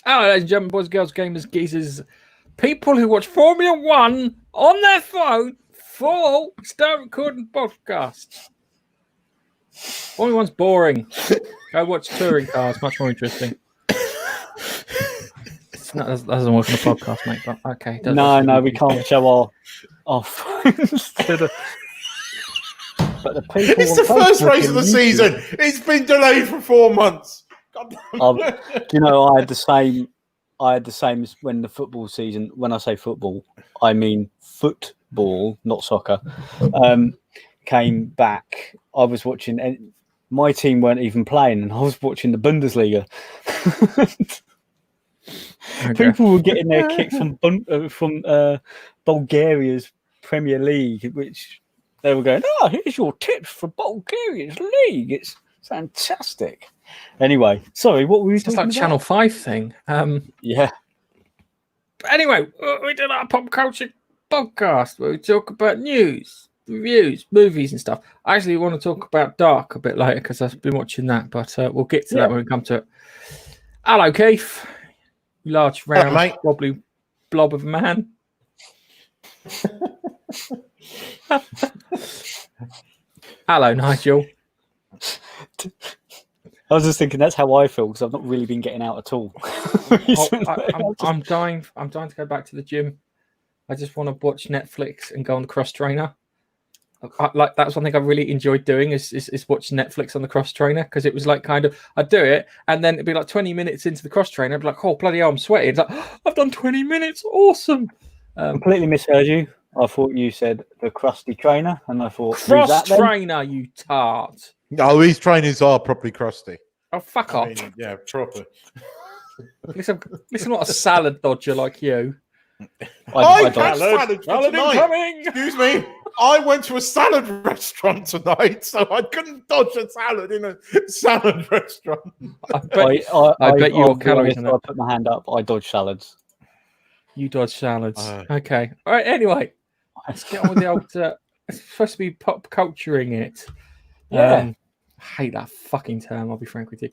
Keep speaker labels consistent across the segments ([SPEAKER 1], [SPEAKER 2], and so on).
[SPEAKER 1] Hello, ladies and gentlemen, boys, girls, gamers, geezers, people who watch Formula One on their phone for start recording podcasts. Formula One's boring. Go watch touring cars, much more interesting. That doesn't work on a podcast, mate. But okay.
[SPEAKER 2] No, we can't show our phones to the. But the people.
[SPEAKER 3] It's the first race of the season. It's been delayed for 4 months.
[SPEAKER 2] Do you know, I had the same as when the football season. When I say football, I mean football, not soccer. Came back. I was watching, and my team weren't even playing, and I was watching the Bundesliga. Okay. People were getting their kick from Bulgaria's Premier League, which they were going, "Oh, here's your tips for Bulgaria's league. It's fantastic." Anyway, sorry, what were we talking about?
[SPEAKER 1] It's like Channel 5 thing.
[SPEAKER 2] Yeah.
[SPEAKER 1] But anyway, we did our pop culture podcast where we talk about news, reviews, movies and stuff. I actually want to talk about Dark a bit later because I've been watching that, but we'll get to that when we come to it. Hello, Keith. Large, round, wobbly blob of a man. Hello, Nigel.
[SPEAKER 2] I was just thinking that's how I feel because I've not really been getting out at all.
[SPEAKER 1] I'm dying to go back to the gym. I just want to watch Netflix and go on the cross trainer. Like that's one thing I really enjoyed doing is watch Netflix on the cross trainer because it was like kind of I'd do it and then it'd be like 20 minutes into the cross trainer I'd be like, oh bloody hell, I'm sweating. It's like, oh, I've done 20 minutes, awesome.
[SPEAKER 2] Completely misheard you. I thought you said the crusty trainer, and I thought
[SPEAKER 1] cross trainer, you tart.
[SPEAKER 3] No, these trainers are properly crusty.
[SPEAKER 1] Oh, fuck off!
[SPEAKER 3] Mean, yeah, proper.
[SPEAKER 1] listen, not a salad dodger like you.
[SPEAKER 3] I had salad tonight. Excuse me. I went to a salad restaurant tonight, so I couldn't dodge a salad in a salad restaurant.
[SPEAKER 1] I bet your calories.
[SPEAKER 2] I put my hand up. I dodge salads.
[SPEAKER 1] You dodge salads. Okay. All right. Anyway, let's get on with the old. It's supposed to be pop culturing it.
[SPEAKER 2] Yeah.
[SPEAKER 1] I hate that fucking term. I'll be frank with you.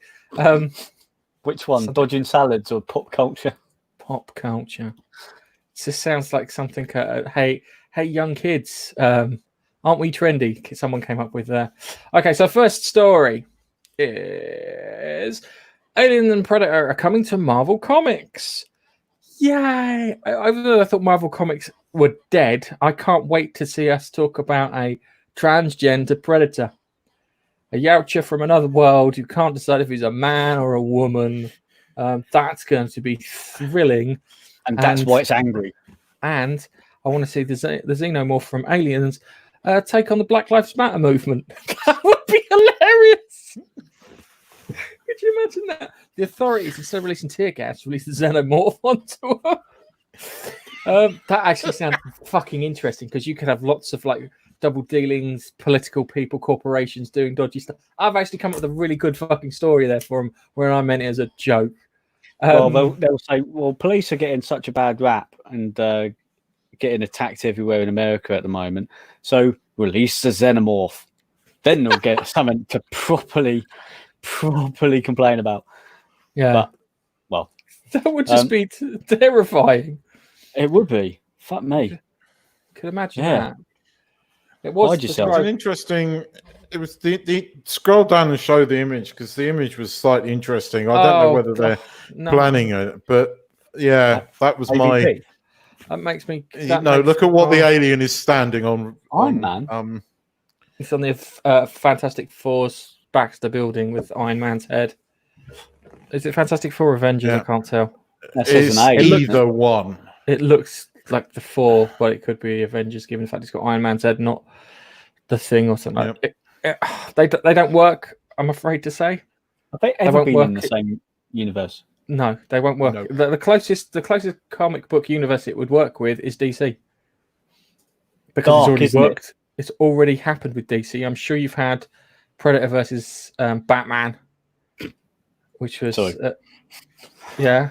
[SPEAKER 2] Which one? Dodging salads or pop culture?
[SPEAKER 1] Pop culture. It just sounds like something. Hey, young kids, aren't we trendy? Someone came up with there. Okay, so first story is Alien and Predator are coming to Marvel Comics. Yay! Even though I thought Marvel Comics were dead, I can't wait to see us talk about a transgender Predator. A Yautja from another world who can't decide if he's a man or a woman. That's going to be thrilling.
[SPEAKER 2] And that's why it's angry.
[SPEAKER 1] And I want to see the Xenomorph from Aliens take on the Black Lives Matter movement. That would be hilarious. Could you imagine that? The authorities, instead of releasing tear gas, release the Xenomorph onto her. That actually sounds fucking interesting because you could have lots of like double dealings, political people, corporations doing dodgy stuff. I've actually come up with a really good fucking story there for them where I meant it as a joke.
[SPEAKER 2] Well, they'll say, well, police are getting such a bad rap and getting attacked everywhere in America at the moment. So release the Xenomorph. Then they'll get something to properly complain about.
[SPEAKER 1] Yeah.
[SPEAKER 2] But, well.
[SPEAKER 1] That would just be terrifying.
[SPEAKER 2] It would be. Fuck me.
[SPEAKER 1] Could imagine that. It was
[SPEAKER 3] an interesting. It was the scroll down and show the image because the image was slightly interesting. I don't know whether they're planning it, but yeah, that was
[SPEAKER 1] AVP. That makes me.
[SPEAKER 3] Look at what the alien is standing on.
[SPEAKER 2] Iron Man.
[SPEAKER 1] It's on the Fantastic Four's Baxter building with Iron Man's head. Is it Fantastic Four or Avengers? Yeah. I can't tell.
[SPEAKER 3] It's either one.
[SPEAKER 1] It looks like the Four, but it could be Avengers, given the fact it's got Iron Man's head, not the Thing or something. Yep. They don't work. I'm afraid to say.
[SPEAKER 2] Have they ever been in the same universe?
[SPEAKER 1] No, they won't work. No. The closest comic book universe it would work with is DC because it's already worked. It's already happened with DC. I'm sure you've had Predator versus Batman, which was yeah.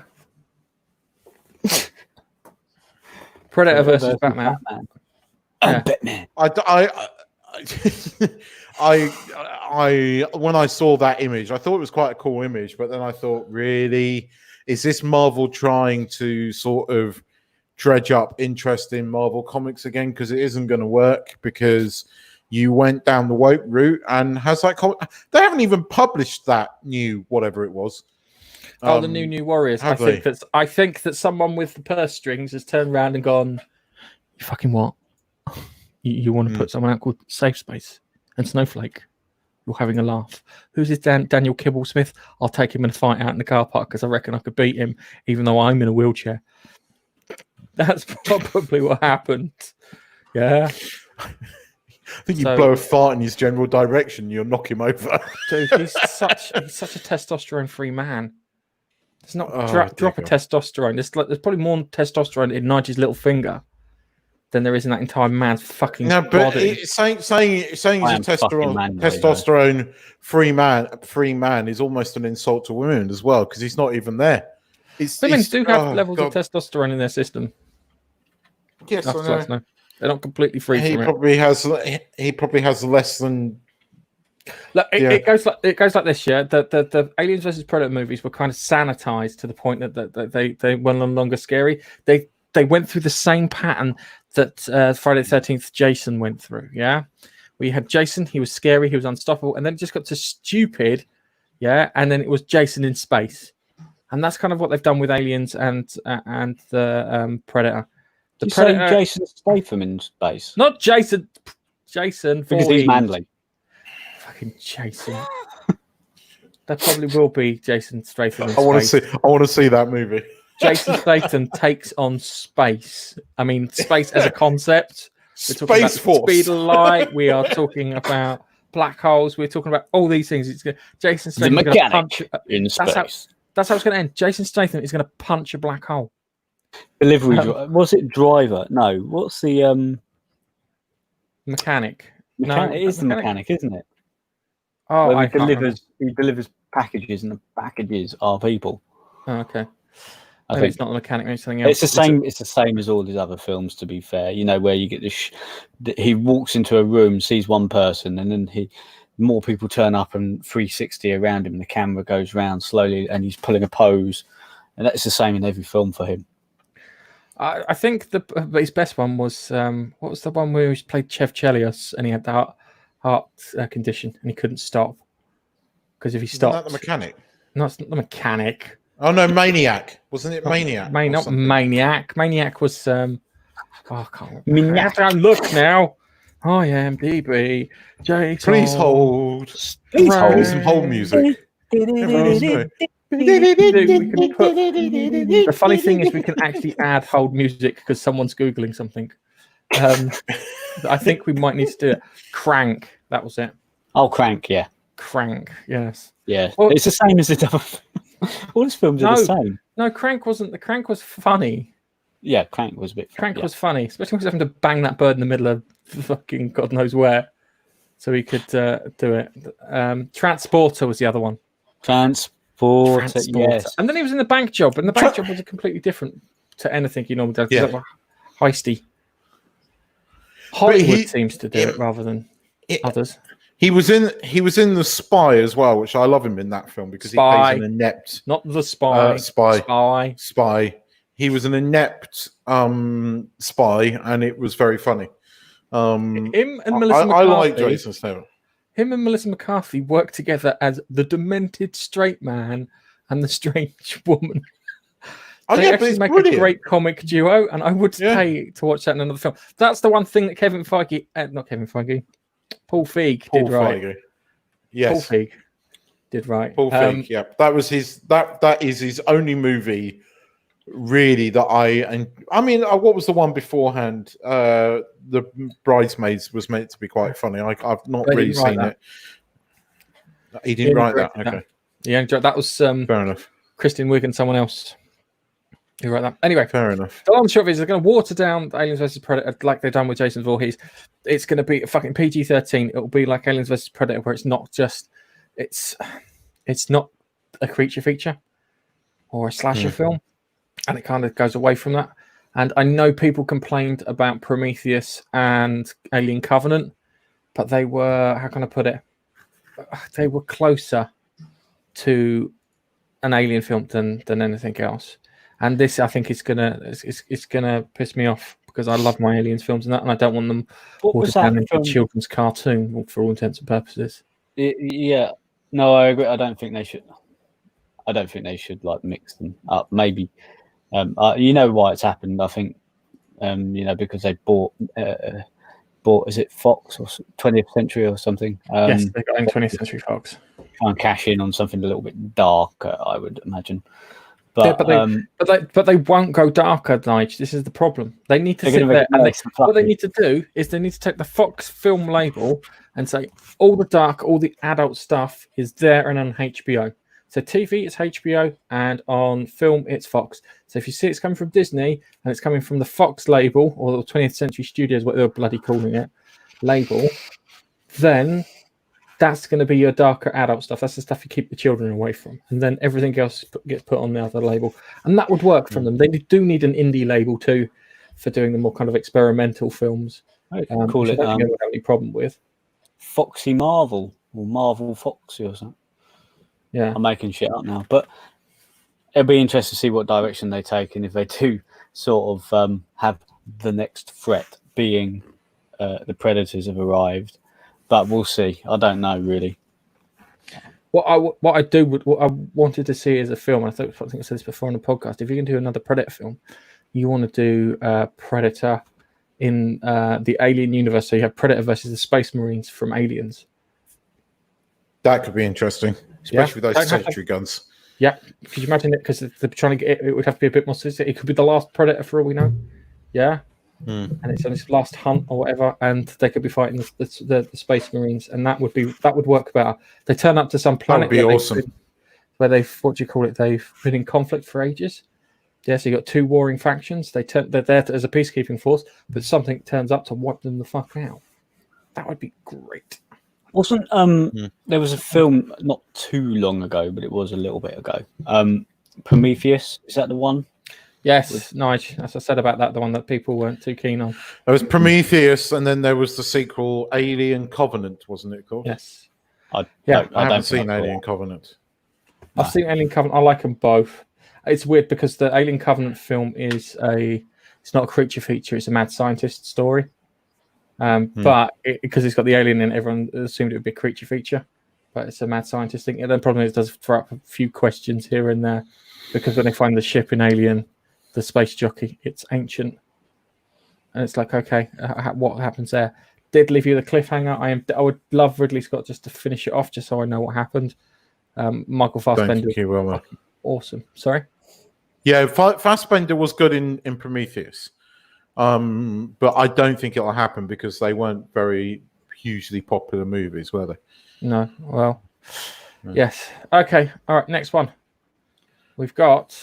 [SPEAKER 1] Predator versus Batman.
[SPEAKER 2] Yeah. Batman.
[SPEAKER 3] I when I saw that image, I thought it was quite a cool image, but then I thought, really, is this Marvel trying to sort of dredge up interest in Marvel comics again? Because it isn't going to work, because you went down the woke route, and has that they haven't even published that new whatever it was.
[SPEAKER 1] The new Warriors. I think that someone with the purse strings has turned around and gone, "You fucking what? You want to put someone out called Safe Space and Snowflake? You're having a laugh. Who's this Daniel Kibblesmith? I'll take him in a fight out in the car park because I reckon I could beat him, even though I'm in a wheelchair." That's probably what happened. Yeah.
[SPEAKER 3] I think you blow a fart in his general direction, you'll knock him over.
[SPEAKER 1] Dude, he's such a testosterone-free man. It's not drop of testosterone. There's probably more testosterone in Nigel's little finger than there is in that entire man's fucking body.
[SPEAKER 3] Saying he's a testosterone free man is almost an insult to women as well, because he's not even there.
[SPEAKER 1] Women do have levels of testosterone in their system.
[SPEAKER 3] Yes, I know.
[SPEAKER 1] They're not completely free from
[SPEAKER 3] it. He probably has less than.
[SPEAKER 1] Look, it goes like this. Yeah, the Aliens versus Predator movies were kind of sanitized to the point that they were no longer scary. They went through the same pattern that Friday the 13th Jason went through. Yeah, we had Jason. He was scary. He was unstoppable, and then it just got to stupid. Yeah, and then it was Jason in space, and that's kind of what they've done with Aliens and the Predator.
[SPEAKER 2] You say Jason Statham in space?
[SPEAKER 1] Not Jason. Jason,
[SPEAKER 2] because he's manly.
[SPEAKER 1] Fucking Jason. There probably will be Jason Statham in space.
[SPEAKER 3] I want to see that movie.
[SPEAKER 1] Jason Statham takes on space. I mean, space as a concept. We're talking about the speed of light. We are talking about black holes. We're talking about all these things. Jason Statham is going to punch
[SPEAKER 2] in space.
[SPEAKER 1] That's how it's going to end. Jason Statham is going to punch a black hole.
[SPEAKER 2] Delivery was it driver? No, what's the
[SPEAKER 1] mechanic?
[SPEAKER 2] No, it is the mechanic, isn't it?
[SPEAKER 1] Oh,
[SPEAKER 2] well, he delivers packages, and the packages are people.
[SPEAKER 1] Oh, okay. I think it's not the mechanic, maybe something else.
[SPEAKER 2] It's the same. It's the same as all his other films. To be fair, where you get this. He walks into a room, sees one person, and then more people turn up and 360 around him, and the camera goes round slowly, and he's pulling a pose, and that's the same in every film for him.
[SPEAKER 1] I think his best one was what was the one where he played Chev Chelios and he had the heart condition and he couldn't stop because if he stopped,
[SPEAKER 3] not the mechanic.
[SPEAKER 1] No, it's not the mechanic.
[SPEAKER 3] Oh no, Maniac, wasn't it? Maniac,
[SPEAKER 1] not Maniac. Maniac was I can't remember. I have to look now. IMDb. Jason.
[SPEAKER 3] Please hold some hold music.
[SPEAKER 1] The funny thing is we can actually add hold music because someone's Googling something. I think we might need to do it. Crank, that was it.
[SPEAKER 2] Oh, Crank, yeah.
[SPEAKER 1] Crank, yes.
[SPEAKER 2] Yeah, well, it's the same as the other. All his films are the same.
[SPEAKER 1] No, Crank wasn't. The Crank was funny.
[SPEAKER 2] Yeah, Crank was a bit funny.
[SPEAKER 1] Crank was funny, especially because having to bang that bird in the middle of fucking God knows where so he could do it. Transporter was the other one.
[SPEAKER 2] Transporter. Yes.
[SPEAKER 1] And then he was in the bank job, and the bank job was completely different to anything you normally do. Yeah. Heisty. Hollywood seems to do it rather than others.
[SPEAKER 3] He was in The Spy as well, which I love him in that film because he plays an inept.
[SPEAKER 1] Not The Spy.
[SPEAKER 3] Spy. He was an inept spy, and it was very funny.
[SPEAKER 1] Him and Melissa McCarthy.
[SPEAKER 3] I like Jason Statham.
[SPEAKER 1] Him and Melissa McCarthy work together as the demented straight man and the strange woman. They actually make a great comic duo, and I would pay to watch that in another film. That's the one thing that Paul Feig did right.
[SPEAKER 3] Yes,
[SPEAKER 1] Paul Feig did right.
[SPEAKER 3] Paul Feig, yeah, that is his only movie, really. I mean, what was the one beforehand? The Bridesmaids was meant to be quite funny. I've not really seen it. He didn't write that. Okay,
[SPEAKER 1] yeah, that was
[SPEAKER 3] fair enough.
[SPEAKER 1] Kristen Wiig and someone else. You write that. Anyway,
[SPEAKER 3] fair enough.
[SPEAKER 1] The long short is they're going to water down Aliens vs Predator like they've done with Jason Voorhees. It's going to be a fucking PG-13. It'll be like Aliens vs Predator, where it's not just it's not a creature feature or a slasher film, and it kind of goes away from that. And I know people complained about Prometheus and Alien Covenant, but they were, how can I put it? They were closer to an Alien film than anything else. And this, I think, is gonna piss me off because I love my Aliens films and I don't want them
[SPEAKER 2] What was
[SPEAKER 1] watered down
[SPEAKER 2] that
[SPEAKER 1] into a
[SPEAKER 2] film?
[SPEAKER 1] children's cartoon for all intents and purposes.
[SPEAKER 2] Yeah, no, I agree. I don't think they should like mix them up. Maybe, you know why it's happened. I think, because they bought is it Fox or 20th Century or something?
[SPEAKER 1] Yes, they got in 20th Century Fox.
[SPEAKER 2] Try and cash in on something a little bit darker, I would imagine. But
[SPEAKER 1] they won't go darker, Nige. This is the problem. They need to sit there, and what they need to do is they need to take the Fox film label and say all the dark, all the adult stuff is there and on HBO. So TV it's HBO, and on film it's Fox. So if you see it's coming from Disney and it's coming from the Fox label or the 20th Century Studios, what they're bloody calling it, label, then that's going to be your darker adult stuff. That's the stuff you keep the children away from. And then everything else gets put on the other label. And that would work from them. They do need an indie label too for doing the more kind of experimental films.
[SPEAKER 2] Call it,
[SPEAKER 1] I don't think I would have any problem with.
[SPEAKER 2] Foxy Marvel or Marvel Foxy or something.
[SPEAKER 1] Yeah.
[SPEAKER 2] I'm making shit up now. But it'll be interesting to see what direction they take and if they do sort of have the next threat being the Predators have arrived. But we'll see. I don't know really.
[SPEAKER 1] What I wanted to see as a film, and I think I said this before on the podcast. If you can do another Predator film, you want to do Predator in the Alien universe. So you have Predator versus the Space Marines from Aliens.
[SPEAKER 3] That could be interesting, especially with those sentry guns.
[SPEAKER 1] Yeah, could you imagine it? Because they're trying to get it would have to be a bit more sophisticated. It could be the last Predator for all we know. Yeah. And it's on its last hunt or whatever, and they could be fighting the Space Marines, and that would work better. They turn up to some planet.
[SPEAKER 3] That would be awesome.
[SPEAKER 1] Where they've They've been in conflict for ages. Yeah, so you got two warring factions. They're there as a peacekeeping force, but something turns up to wipe them the fuck out. That would be great.
[SPEAKER 2] Wasn't there was a film not too long ago, but it was a little bit ago. Prometheus, is that the one?
[SPEAKER 1] Yes, nice. As I said about that, the one that people weren't too keen on.
[SPEAKER 3] There was Prometheus, and then there was the sequel, Alien Covenant, wasn't it called?
[SPEAKER 1] Yes.
[SPEAKER 3] I haven't seen Alien Covenant.
[SPEAKER 1] I've seen Alien Covenant. I like them both. It's weird because the Alien Covenant film it's not a creature feature; it's a mad scientist story. But because it's got the alien in, everyone assumed it would be a creature feature, but it's a mad scientist thing. And the problem is, it does throw up a few questions here and there because when they find the ship in Alien, the space jockey, it's ancient, and it's like, okay, what happens there? Did leave you the cliffhanger. I would love Ridley Scott just to finish it off, just so I know what happened. Michael Fassbender, awesome. Sorry.
[SPEAKER 3] Yeah, Fassbender was good in Prometheus, but I don't think it'll happen because they weren't very hugely popular movies, were they?
[SPEAKER 1] No. Well, yes. Okay. All right. Next one. We've got.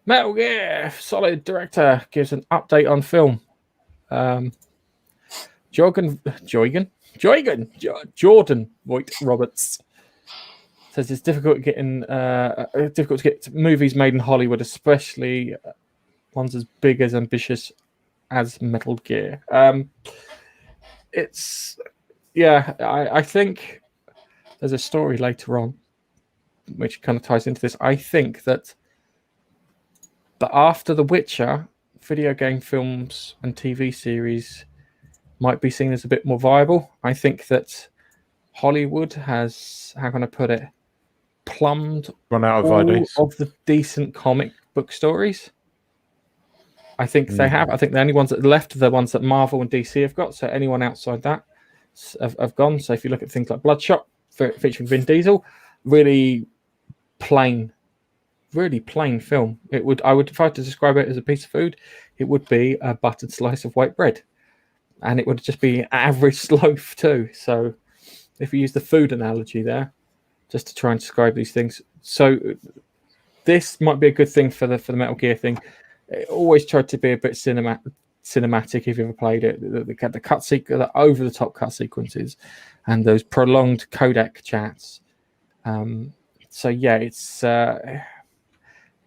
[SPEAKER 1] Metal Gear Solid director gives an update on film. Jordan Voight Roberts says it's difficult to get movies made in Hollywood, especially ones as big as ambitious as Metal Gear. I think there's a story later on which kind of ties into this. I think that after The Witcher, video game films and TV series might be seen as a bit more viable. I think that Hollywood has, how can I put it,
[SPEAKER 3] run out of ideas
[SPEAKER 1] of the decent comic book stories. I think they have. I think the only ones that are left are the ones that Marvel and DC have got. So anyone outside that have gone. So if you look at things like Bloodshot, featuring Vin Diesel, really plain film. I would, if I had to describe it as a piece of food, it would be a buttered slice of white bread, and it would just be average loaf too. So if you use the food analogy there, just to try and describe these things, so this might be a good thing for the Metal Gear thing. It always tried to be a bit cinematic. If you ever played it, the over the top cut sequences, and those prolonged codec chats. So yeah, it's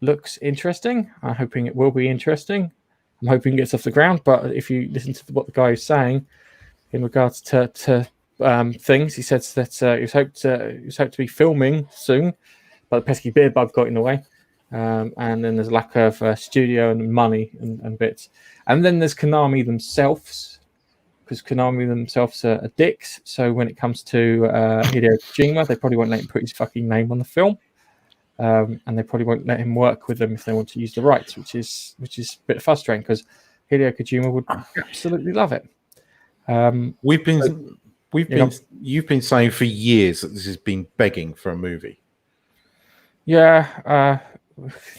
[SPEAKER 1] looks interesting. I'm hoping it will be interesting. I'm hoping it gets off the ground. But if you listen to what the guy is saying in regards to things. He said that he was hoped to be filming soon, but the pesky beer bug got in the way. And then there's a lack of studio and money and bits. And then there's Konami themselves, because Konami themselves are dicks. So when it comes to Hideo Kojima, they probably won't let him put his fucking name on the film. And they probably won't let him work with them if they want to use the rights, which is a bit frustrating because Hideo Kojima would absolutely love it.
[SPEAKER 3] You've been saying for years that this has been begging for a movie.
[SPEAKER 1] Yeah,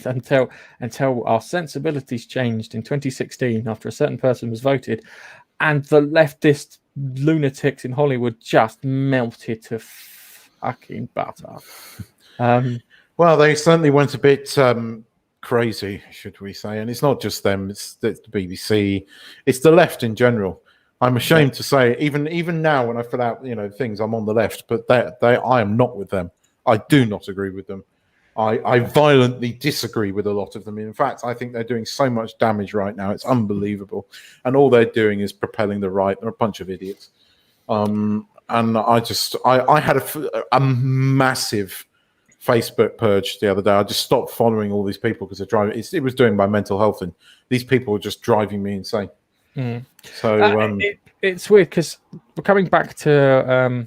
[SPEAKER 1] until our sensibilities changed in 2016 after a certain person was voted, and the leftist lunatics in Hollywood just melted to fucking butter.
[SPEAKER 3] Well, they certainly went a bit crazy, should we say? And it's not just them; it's the BBC, it's the left in general. I'm ashamed to say, even now when I fill out things, I'm on the left, but I am not with them. I do not agree with them. I violently disagree with a lot of them. In fact, I think they're doing so much damage right now. It's unbelievable. And all they're doing is propelling the right. They're a bunch of idiots. And I had a massive Facebook purge the other day. I just stopped following all these people because they're driving. It was doing my mental health, and these people were just driving me insane. So
[SPEAKER 1] it's weird because we're coming back to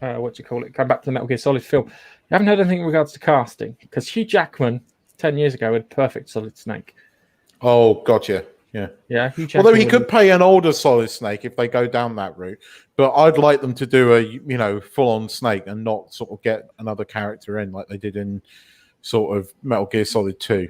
[SPEAKER 1] coming back to the Metal Gear Solid film. You haven't heard anything in regards to casting, because Hugh Jackman 10 years ago had perfect Solid Snake.
[SPEAKER 3] Oh, gotcha. Yeah.
[SPEAKER 1] Hugh Jackman.
[SPEAKER 3] Although he could play an older Solid Snake if they go down that route, but I'd like them to do a full-on Snake and not sort of get another character in like they did in sort of Metal Gear Solid 2.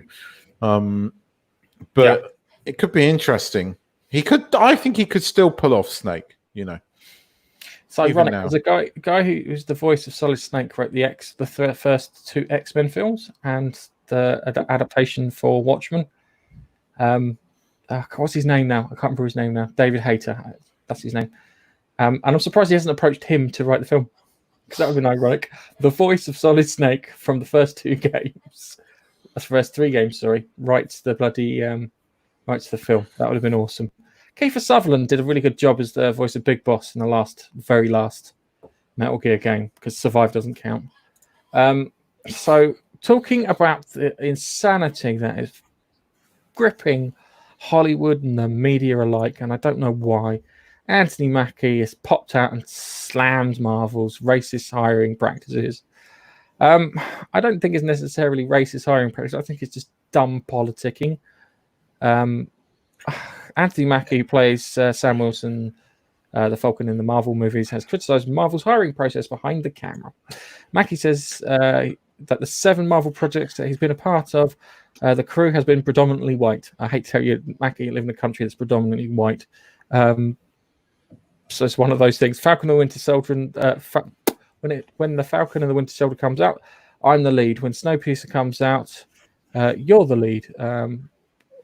[SPEAKER 3] But it could be interesting. I think he could still pull off Snake.
[SPEAKER 1] It's ironic because a guy who's the voice of Solid Snake wrote the first 2 X-Men films and the adaptation for Watchmen. What's his name now? I can't remember his name now. David Hayter, that's his name. And I'm surprised he hasn't approached him to write the film, because that would have been ironic. The voice of Solid Snake from the first 2 games, that's the first 3 games, sorry, writes the film. That would have been awesome. Kiefer Sutherland did a really good job as the voice of Big Boss in the very last Metal Gear game, because Survive doesn't count. So talking about the insanity that is gripping Hollywood and the media alike, and I don't know why, Anthony Mackie has popped out and slammed Marvel's racist hiring practices. I don't think it's necessarily racist hiring practices. I think it's just dumb politicking. Anthony Mackie, who plays Sam Wilson, the Falcon in the Marvel movies, has criticized Marvel's hiring process behind the camera. Mackie says that the 7 Marvel projects that he's been a part of, the crew has been predominantly white. I hate to tell you, Mackie, you live in a country that's predominantly white. So it's one of those things. Falcon and the Winter Soldier, when the Falcon and the Winter Soldier comes out, I'm the lead. When Snowpiercer comes out, you're the lead.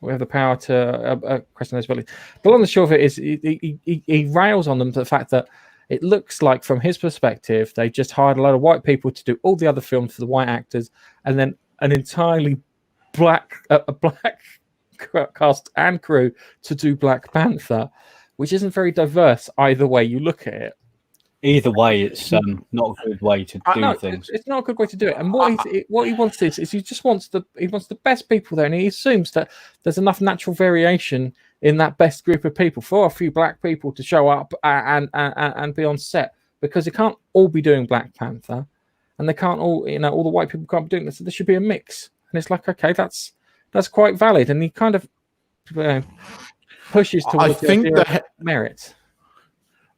[SPEAKER 1] We have the power to question those abilities. But on the short of it is, he rails on them to the fact that it looks like, from his perspective, they just hired a lot of white people to do all the other films for the white actors, and then an entirely black cast and crew to do Black Panther, which isn't very diverse either way you look at it.
[SPEAKER 2] Either way, it's not a good way to do things.
[SPEAKER 1] It's not a good way to do it. And what he wants is he just wants the best people there, and he assumes that there's enough natural variation in that best group of people for a few black people to show up and be on set, because they can't all be doing Black Panther, and they can't all all the white people can't be doing this. So there should be a mix. And it's like, okay, that's quite valid, and he kind of pushes towards merit.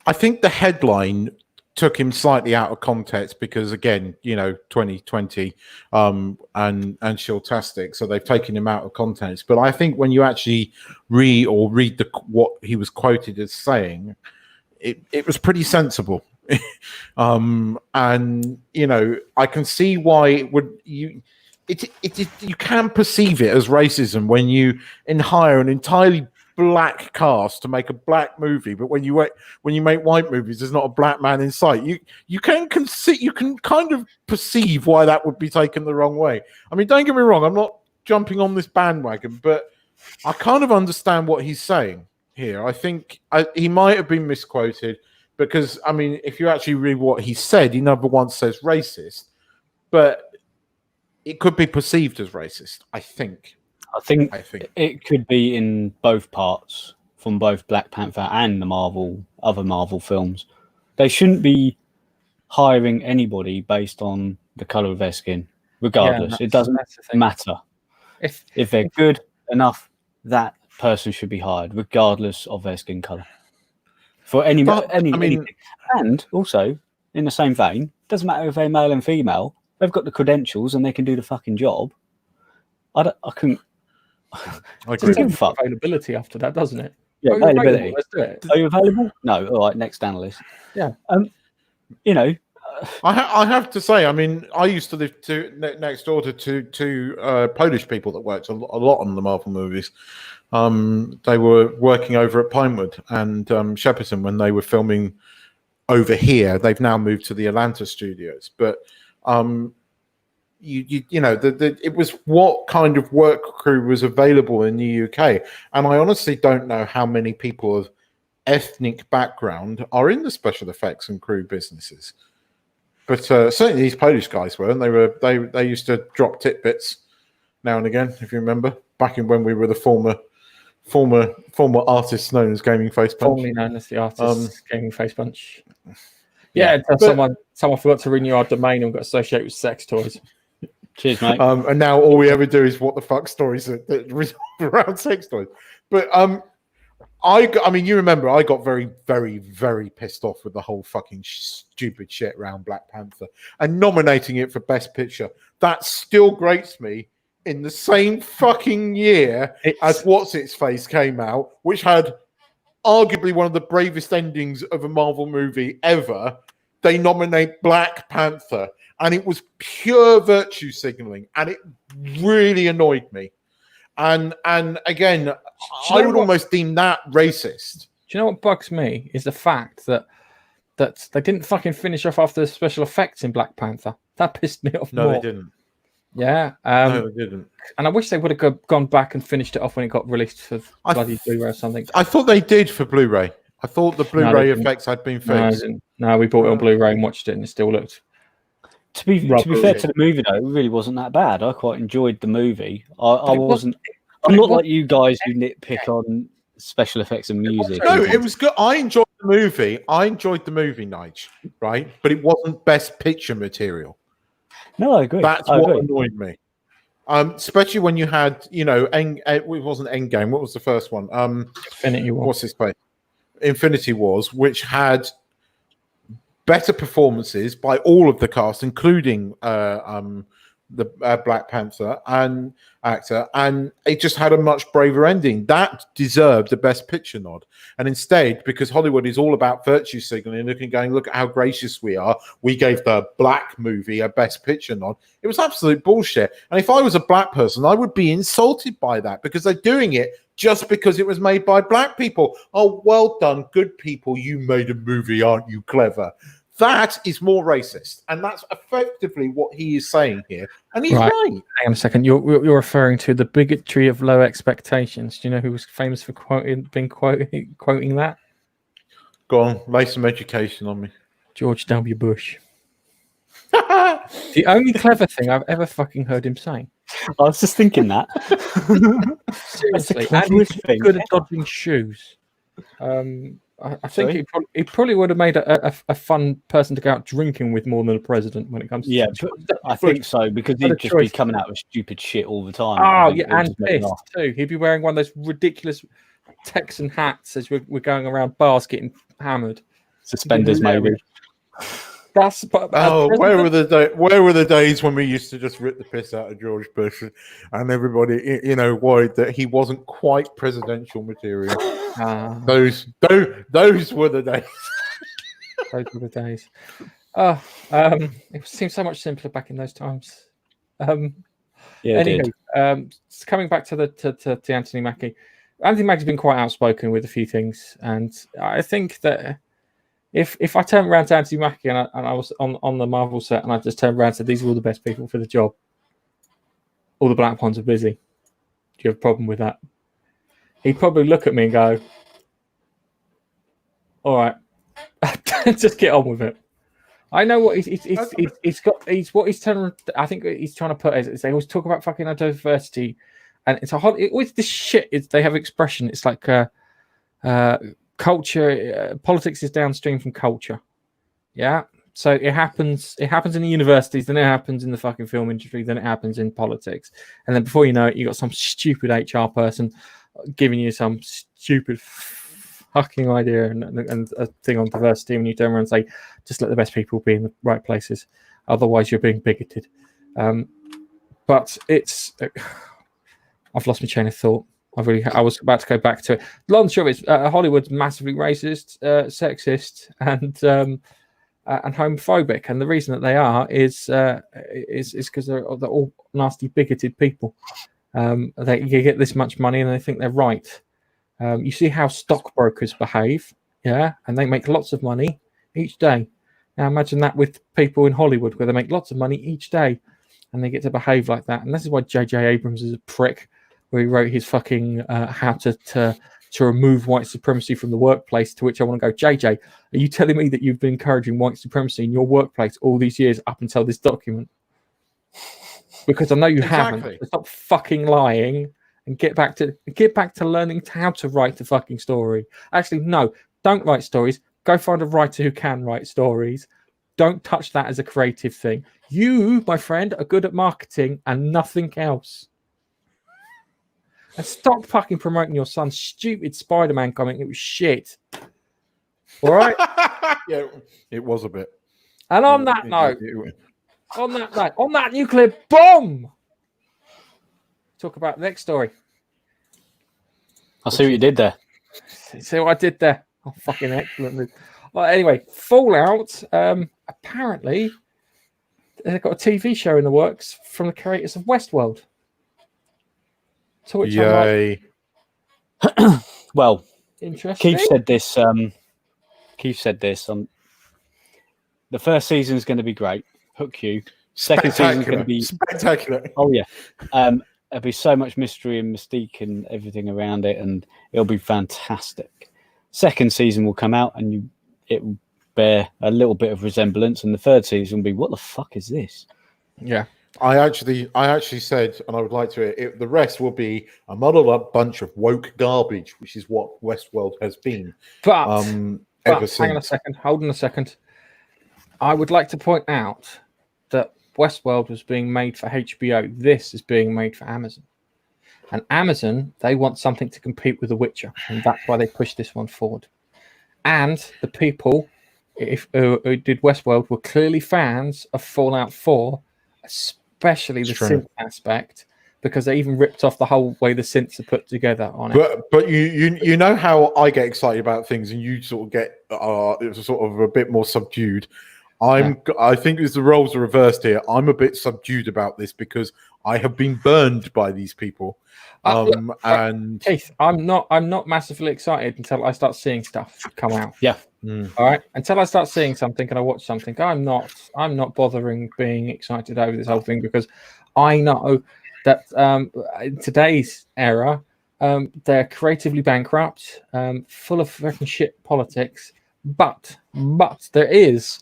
[SPEAKER 3] I think the headline took him slightly out of context because, again, 2020 and Shiltastic, so they've taken him out of context. But I think when you actually read what he was quoted as saying, it was pretty sensible. And I can see why you can perceive it as racism when you hire an entirely black cast to make a black movie, but when you make white movies, there's not a black man in sight. You can kind of perceive why that would be taken the wrong way. I mean, don't get me wrong, I'm not jumping on this bandwagon, but I kind of understand what he's saying here. I think he might have been misquoted, because I mean, if you actually read what he said, he never once says racist, but it could be perceived as racist. I think
[SPEAKER 2] it could be in both parts, from both Black Panther and the other Marvel films. They shouldn't be hiring anybody based on the color of their skin, regardless. It doesn't matter. If they're good enough, that person should be hired, regardless of their skin color. For anything. And also, in the same vein, doesn't matter if they're male and female. They've got the credentials and they can do the fucking job. I couldn't.
[SPEAKER 3] I agree.
[SPEAKER 1] Availability after that, doesn't it?
[SPEAKER 2] Yeah, availability.
[SPEAKER 1] Let's do it.
[SPEAKER 2] Are you available? No. All right, next analyst.
[SPEAKER 1] Yeah.
[SPEAKER 2] You know.
[SPEAKER 3] I have to say, I mean, I used to live next door to Polish people that worked a lot on the Marvel movies. They were working over at Pinewood and Shepperton when they were filming over here. They've now moved to the Atlanta studios, but you know, it was what kind of work crew was available in the UK, and I honestly don't know how many people of ethnic background are in the special effects and crew businesses. But certainly these Polish guys were, and they used to drop tidbits now and again, if you remember, back in when we were the former artists known as Gaming Face Punch.
[SPEAKER 1] Formerly known as the artists Gaming Face Punch. Yeah, someone forgot to renew our domain and got associated with sex toys.
[SPEAKER 2] Cheers, mate.
[SPEAKER 3] And now all we ever do is what the fuck stories that revolve around sex toys. But I mean, you remember I got very, very, very pissed off with the whole fucking stupid shit around Black Panther and nominating it for Best Picture. That still grates me. In the same fucking year as What's Its Face came out, which had arguably one of the bravest endings of a Marvel movie ever, they nominate Black Panther, and it was pure virtue signaling, and it really annoyed me. And again, I would almost deem that racist.
[SPEAKER 1] Do you know what bugs me is the fact that they didn't fucking finish off after the special effects in Black Panther. That pissed me off.
[SPEAKER 3] No, they didn't.
[SPEAKER 1] Yeah,
[SPEAKER 3] no, they didn't.
[SPEAKER 1] And I wish they would have gone back and finished it off when it got released for bloody Blu-ray or something.
[SPEAKER 3] I thought they did for Blu-ray. I thought the Blu-ray effects had been fixed.
[SPEAKER 1] No, we bought it on Blu-ray and watched it, and it still looked.
[SPEAKER 2] To be fair to the movie, though, it really wasn't that bad. I quite enjoyed the movie. I wasn't. I'm not like you guys who nitpick on special effects and music.
[SPEAKER 3] No, it was good. I enjoyed the movie. Nige, right? But it wasn't Best Picture material.
[SPEAKER 2] No, I agree.
[SPEAKER 3] That's what annoyed me. Especially when you had, you know, it wasn't Endgame. What was the first one?
[SPEAKER 1] Infinity War.
[SPEAKER 3] What's his face? Infinity Wars, which had better performances by all of the cast, including the Black Panther and actor, and it just had a much braver ending. That deserved a Best Picture nod. And instead, because Hollywood is all about virtue signaling, look at how gracious we are, we gave the Black movie a Best Picture nod. It was absolute bullshit. And if I was a black person, I would be insulted by that, because they're doing it just because it was made by black people. Oh, well done, good people. You made a movie, aren't you clever? That is more racist, and that's effectively what he is saying here. And he's right.
[SPEAKER 1] Hang on a second. You're referring to the bigotry of low expectations. Do you know who was famous for quoting that?
[SPEAKER 3] Go on, lay some education on me.
[SPEAKER 1] George W. Bush. The only clever thing I've ever fucking heard him say.
[SPEAKER 2] I was just thinking that.
[SPEAKER 1] Seriously, and he's good at dodging shoes. I think he probably would have made a fun person to go out drinking with more than a president when it comes to
[SPEAKER 2] I think so, because he'd just be coming out with stupid shit all the time.
[SPEAKER 1] Oh yeah, and pissed too. He'd be wearing one of those ridiculous Texan hats as we're going around bars getting hammered.
[SPEAKER 2] Suspenders, maybe.
[SPEAKER 1] That's
[SPEAKER 3] where were the days when we used to just rip the piss out of George Bush and everybody, you know, worried that he wasn't quite presidential material. Those were the days.
[SPEAKER 1] Those were the days. It seemed so much simpler back in those times. Anyway, coming back to Anthony Mackie. Anthony Mackie's been quite outspoken with a few things, and I think that if I turned around to Anthony Mackie and I was on the Marvel set and I just turned around and said, these are all the best people for the job, all the black ones are busy, do you have a problem with that? He'd probably look at me and go, all right, Just get on with it. I know what he's trying. I think he's trying to put is they always talk about fucking diversity, and it's always this shit. They have expression. It's like culture. Politics is downstream from culture. Yeah. So it happens. It happens in the universities, then it happens in the fucking film industry, then it happens in politics, and then before you know it, you got some stupid HR person giving you some stupid fucking idea and a thing on diversity, and you turn around and say, just let the best people be in the right places, otherwise you're being bigoted. But it's I've lost my chain of thought. I was about to go back to it. Long short is Hollywood's massively racist, sexist, and homophobic, and the reason that they are is because they're all nasty, bigoted people. They get this much money and they think they're right. You see how stockbrokers behave, yeah, and they make lots of money each day. Now imagine that with people in Hollywood, where they make lots of money each day, and they get to behave like that. And this is why J.J. Abrams is a prick, where he wrote his fucking how to remove white supremacy from the workplace. To which I want to go, JJ, are you telling me that you've been encouraging white supremacy in your workplace all these years up until this document? Because I know you haven't. So stop fucking lying. And get back to learning how to write the fucking story. Actually, no, don't write stories. Go find a writer who can write stories. Don't touch that as a creative thing. You, my friend, are good at marketing and nothing else. And stop fucking promoting your son's stupid Spider-Man comic. It was shit. All right?
[SPEAKER 3] Yeah, it was a bit.
[SPEAKER 1] And on that note, on that nuclear bomb, talk about the next story.
[SPEAKER 2] I see what you did there.
[SPEAKER 1] See what I did there? Oh, fucking excellent. Well, anyway, Fallout. Apparently, they've got a TV show in the works from the creators of Westworld. To which
[SPEAKER 3] Yay.
[SPEAKER 2] I'm like, well,
[SPEAKER 1] interesting.
[SPEAKER 2] Keith said this. The first season is going to be great. Hook you. Second season is going to be
[SPEAKER 3] spectacular.
[SPEAKER 2] Oh yeah. There'll be so much mystery and mystique and everything around it, and it'll be fantastic. Second season will come out, and it will bear a little bit of resemblance, and the third season will be, what the fuck is this?
[SPEAKER 1] Yeah.
[SPEAKER 3] I actually said, and I would like to. The rest will be a muddled up bunch of woke garbage, which is what Westworld has been.
[SPEAKER 1] But
[SPEAKER 3] ever since.
[SPEAKER 1] Hang on a second. Hold on a second. I would like to point out that Westworld was being made for HBO. This is being made for Amazon. And Amazon, they want something to compete with The Witcher, and that's why they pushed this one forward. And the people who did Westworld were clearly fans of Fallout 4, especially the synth aspect, because they even ripped off the whole way the synths are put together on it.
[SPEAKER 3] But you know how I get excited about things, and you sort of get sort of a bit more subdued. I think as the roles are reversed here, I'm a bit subdued about this because I have been burned by these people. And
[SPEAKER 1] Keith, I'm not massively excited until I start seeing stuff come out.
[SPEAKER 2] Yeah.
[SPEAKER 1] All right. Until I start seeing something and I watch something, I'm not bothering being excited over this whole thing, because I know that in today's era, they're creatively bankrupt, full of freaking shit politics. But there is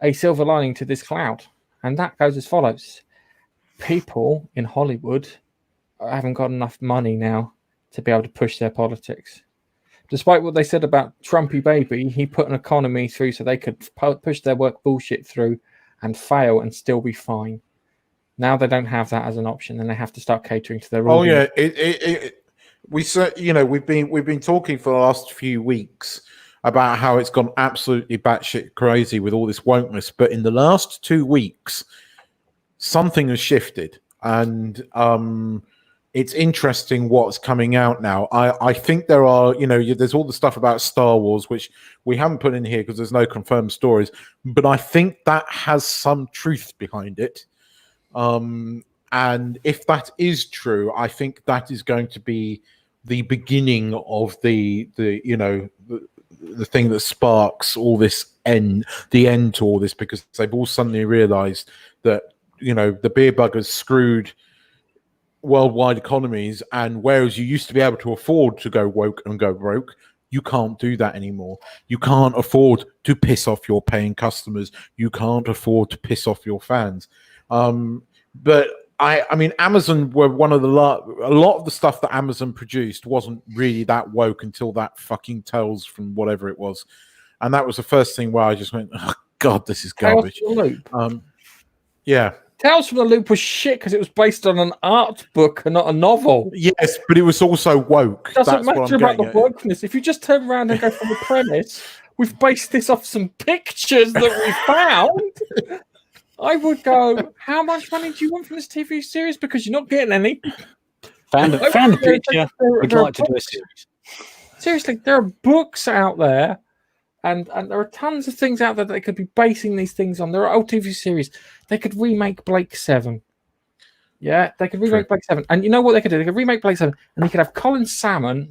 [SPEAKER 1] a silver lining to this cloud, and that goes as follows: people in Hollywood haven't got enough money now to be able to push their politics. Despite what they said about Trumpy Baby, he put an economy through so they could push their work bullshit through and fail and still be fine. Now they don't have that as an option, and they have to start catering to their audience.
[SPEAKER 3] Oh yeah, we've been talking for the last few weeks about how it's gone absolutely batshit crazy with all this wokeness, but in the last 2 weeks, something has shifted, and it's interesting what's coming out now. I think there are, there's all the stuff about Star Wars, which we haven't put in here because there's no confirmed stories, but I think that has some truth behind it. And if that is true, I think that is going to be the beginning of the thing that sparks all this the end to all this, because they've all suddenly realized that, the beer buggers screwed worldwide economies, and whereas you used to be able to afford to go woke and go broke, You can't do that anymore. You can't afford to piss off your paying customers. You can't afford to piss off your fans. But I mean, Amazon were one of a lot of the stuff that Amazon produced wasn't really that woke until that fucking Tales from whatever it was, and that was the first thing where I just went, oh God, this is garbage.
[SPEAKER 1] Tales from the Loop.
[SPEAKER 3] Yeah.
[SPEAKER 1] Tales from the Loop was shit because it was based on an art book and not a novel.
[SPEAKER 3] Yes, but it was also woke.
[SPEAKER 1] Doesn't matter about the wokeness. If you just turn around and go from the premise, we've based this off some pictures that we found. I would go, how much money do you want from this TV series? Because you're not getting any.
[SPEAKER 2] Found a picture. We'd like to do a series.
[SPEAKER 1] Seriously, there are books out there, and there are tons of things out there that they could be basing these things on. There are old TV series. They could remake Blake 7. Yeah, they could remake Blake 7. And you know what they could do? They could remake Blake 7, and they could have Colin Salmon,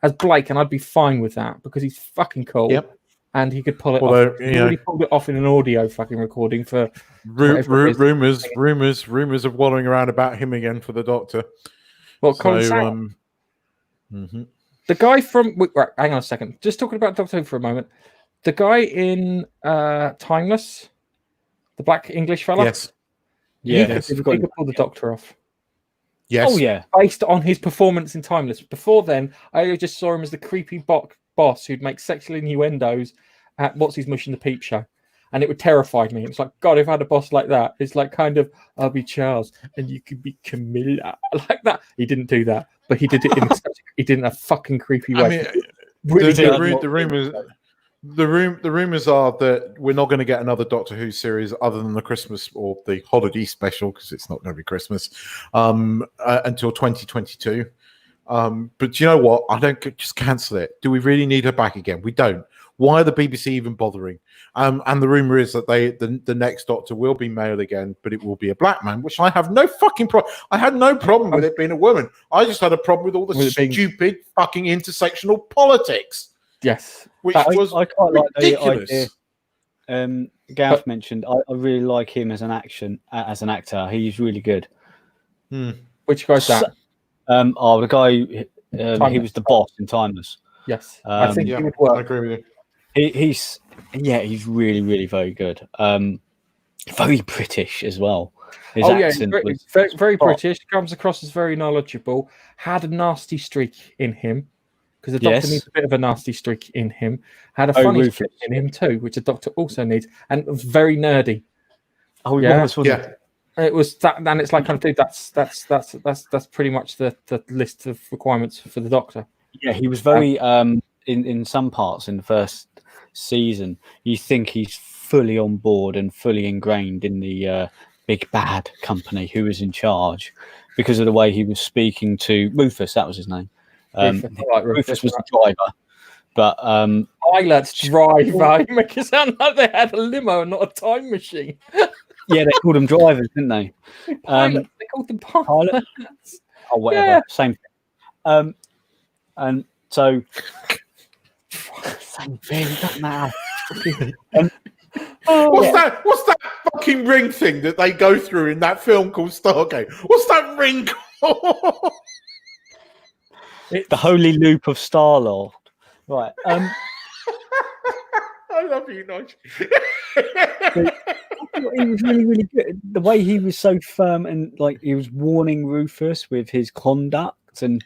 [SPEAKER 1] as Blake, and I'd be fine with that because he's fucking cool.
[SPEAKER 3] Yep.
[SPEAKER 1] And he could pull it off. He already pulled it off in an audio fucking recording for
[SPEAKER 3] rumors of wallowing around about him again for the Doctor.
[SPEAKER 1] Well, Colin Salmon. The guy from right, hang on a second. Just talking about Doctor Who for a moment. The guy in Timeless, the black English fella.
[SPEAKER 3] Yes.
[SPEAKER 1] He could pull the Doctor off.
[SPEAKER 3] Yes.
[SPEAKER 2] Oh yeah.
[SPEAKER 1] Based on his performance in Timeless. Before then, I just saw him as the creepy boss who'd make sexual innuendos at What's His Mush in the Peep Show. And it would terrify me. It's like, God, if I had a boss like that, it's like kind of, I'll be Charles and you could be Camilla. Like that. He didn't do that, but he did it in a fucking creepy way.
[SPEAKER 3] I mean, the rumors are that we're not going to get another Doctor Who series other than the Christmas or the holiday special, because it's not going to be Christmas, until 2022. But you know what? I don't just cancel it. Do we really need her back again? We don't. Why are the BBC even bothering? And the rumor is that the next Doctor will be male again, but it will be a black man, which I have no fucking problem. I had no problem with it being a woman. I just had a problem with all the stupid fucking intersectional politics.
[SPEAKER 1] Yes,
[SPEAKER 3] which was
[SPEAKER 2] I quite
[SPEAKER 3] ridiculous.
[SPEAKER 2] Like the idea. Gareth mentioned. I really like him as an actor. He's really good.
[SPEAKER 1] Which guy's that?
[SPEAKER 2] The guy. He was the boss in Timeless.
[SPEAKER 1] Yes, I think he would work.
[SPEAKER 3] I agree with you.
[SPEAKER 2] He's really, really very good. Very British as well. His accent was
[SPEAKER 1] very British. Comes across as very knowledgeable. Had a nasty streak in him because the Doctor needs a bit of a nasty streak in him. Had a funny streak in him too, which the Doctor also needs, and was very nerdy.
[SPEAKER 2] Oh yeah,
[SPEAKER 1] It was that, and it's like, dude, that's pretty much the list of requirements for the Doctor.
[SPEAKER 2] Yeah, he was very in some parts in the first season. You think he's fully on board and fully ingrained in the big bad company who was in charge because of the way he was speaking to Rufus. That was his name. Rufus was the driver, but
[SPEAKER 1] Pilot's driver. You make it sound like they had a limo and not a time machine.
[SPEAKER 2] Yeah, they called them drivers, didn't they?
[SPEAKER 1] Pilots, they called them pilots.
[SPEAKER 2] Or whatever, same thing. And so, same thing, doesn't matter.
[SPEAKER 3] What's that fucking ring thing that they go through in that film called Stargate? What's that ring called?
[SPEAKER 2] The holy loop of Star-Lord. Right.
[SPEAKER 3] I love you, Nigel.
[SPEAKER 2] He was really, really good. The way he was so firm and like he was warning Rufus with his conduct and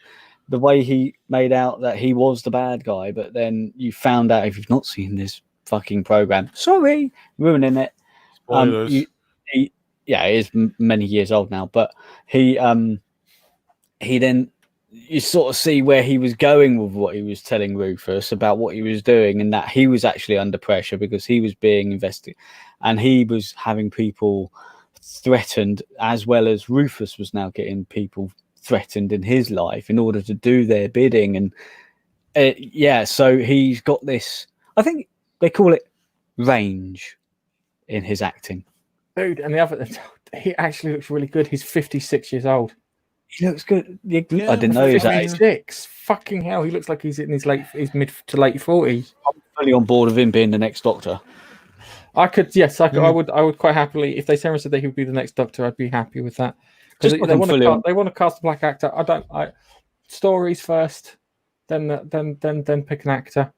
[SPEAKER 2] the way he made out that he was the bad guy, but then you found out, if you've not seen this fucking program, sorry, ruining it. It is many years old now, but he then you sort of see where he was going with what he was telling Rufus about what he was doing, and that he was actually under pressure because he was being investigated and he was having people threatened, as well as Rufus was now getting people threatened in his life in order to do their bidding. And so he's got this, I think they call it range in his acting.
[SPEAKER 1] Dude, and the other, he actually looks really good. He's 56 years old.
[SPEAKER 2] He looks good. I didn't know he was
[SPEAKER 1] 56. Fucking hell, he looks like he's in his mid to late 40s.
[SPEAKER 2] I'm fully on board of him being the next Doctor.
[SPEAKER 1] I would quite happily, if they said that he would be the next Doctor, I'd be happy with that. Because they want to cast a black actor. Stories first. then pick an actor.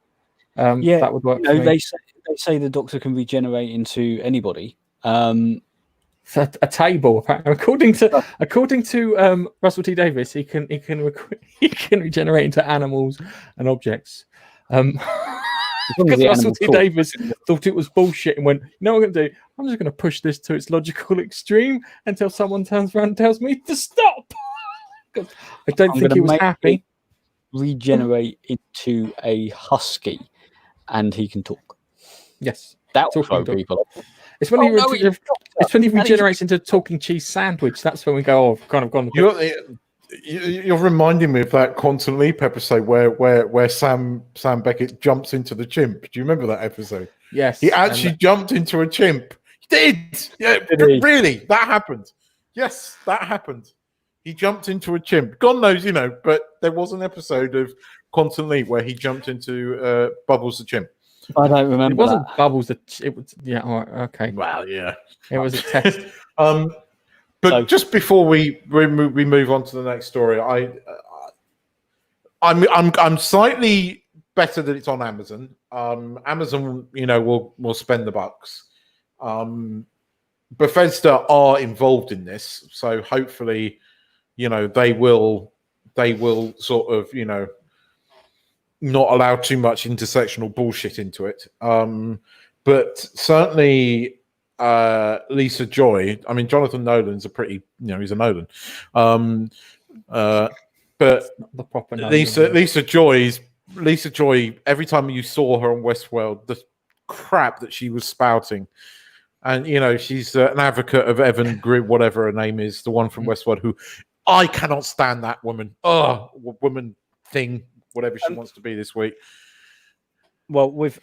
[SPEAKER 2] Yeah,
[SPEAKER 1] that would work.
[SPEAKER 2] you know,
[SPEAKER 1] for me.
[SPEAKER 2] they say the Doctor can regenerate into anybody.
[SPEAKER 1] A table, according to Russell T Davis, he can regenerate into animals and objects. Because Russell T Davis thought it was bullshit and went, you know what I'm going to do? I'm just going to push this to its logical extreme until someone turns around and tells me to stop. I don't think he was happy.
[SPEAKER 2] Regenerate into a husky, and he can talk.
[SPEAKER 1] Yes,
[SPEAKER 2] that will throw people.
[SPEAKER 1] It's when he regenerates into a talking cheese sandwich. That's when we go, oh, kind of gone.
[SPEAKER 3] You're reminding me of that Quantum Leap episode where Sam Beckett jumps into the chimp. Do you remember that episode?
[SPEAKER 1] Yes.
[SPEAKER 3] He actually jumped into a chimp. He did. Yeah, really. That happened. Yes, that happened. He jumped into a chimp. God knows, but there was an episode of Quantum Leap where he jumped into Bubbles the chimp.
[SPEAKER 2] I don't remember.
[SPEAKER 1] It wasn't Bubbles. It was, yeah. All right, okay.
[SPEAKER 3] Well, yeah.
[SPEAKER 1] It was a test.
[SPEAKER 3] But just before we move on to the next story, I'm slightly better that it's on Amazon. Amazon, will spend the bucks. Bethesda are involved in this, so hopefully, they will sort of, not allow too much intersectional bullshit into it. But certainly. Lisa Joy. I mean, Jonathan Nolan's he's a Nolan. But
[SPEAKER 1] the proper Nolan.
[SPEAKER 3] Lisa Joy. Every time you saw her on Westworld, the crap that she was spouting, and she's an advocate of Evan Grimm, whatever her name is, the one from Westworld. Who I cannot stand that woman. Oh, woman thing, whatever she wants to be this week.
[SPEAKER 2] Well, with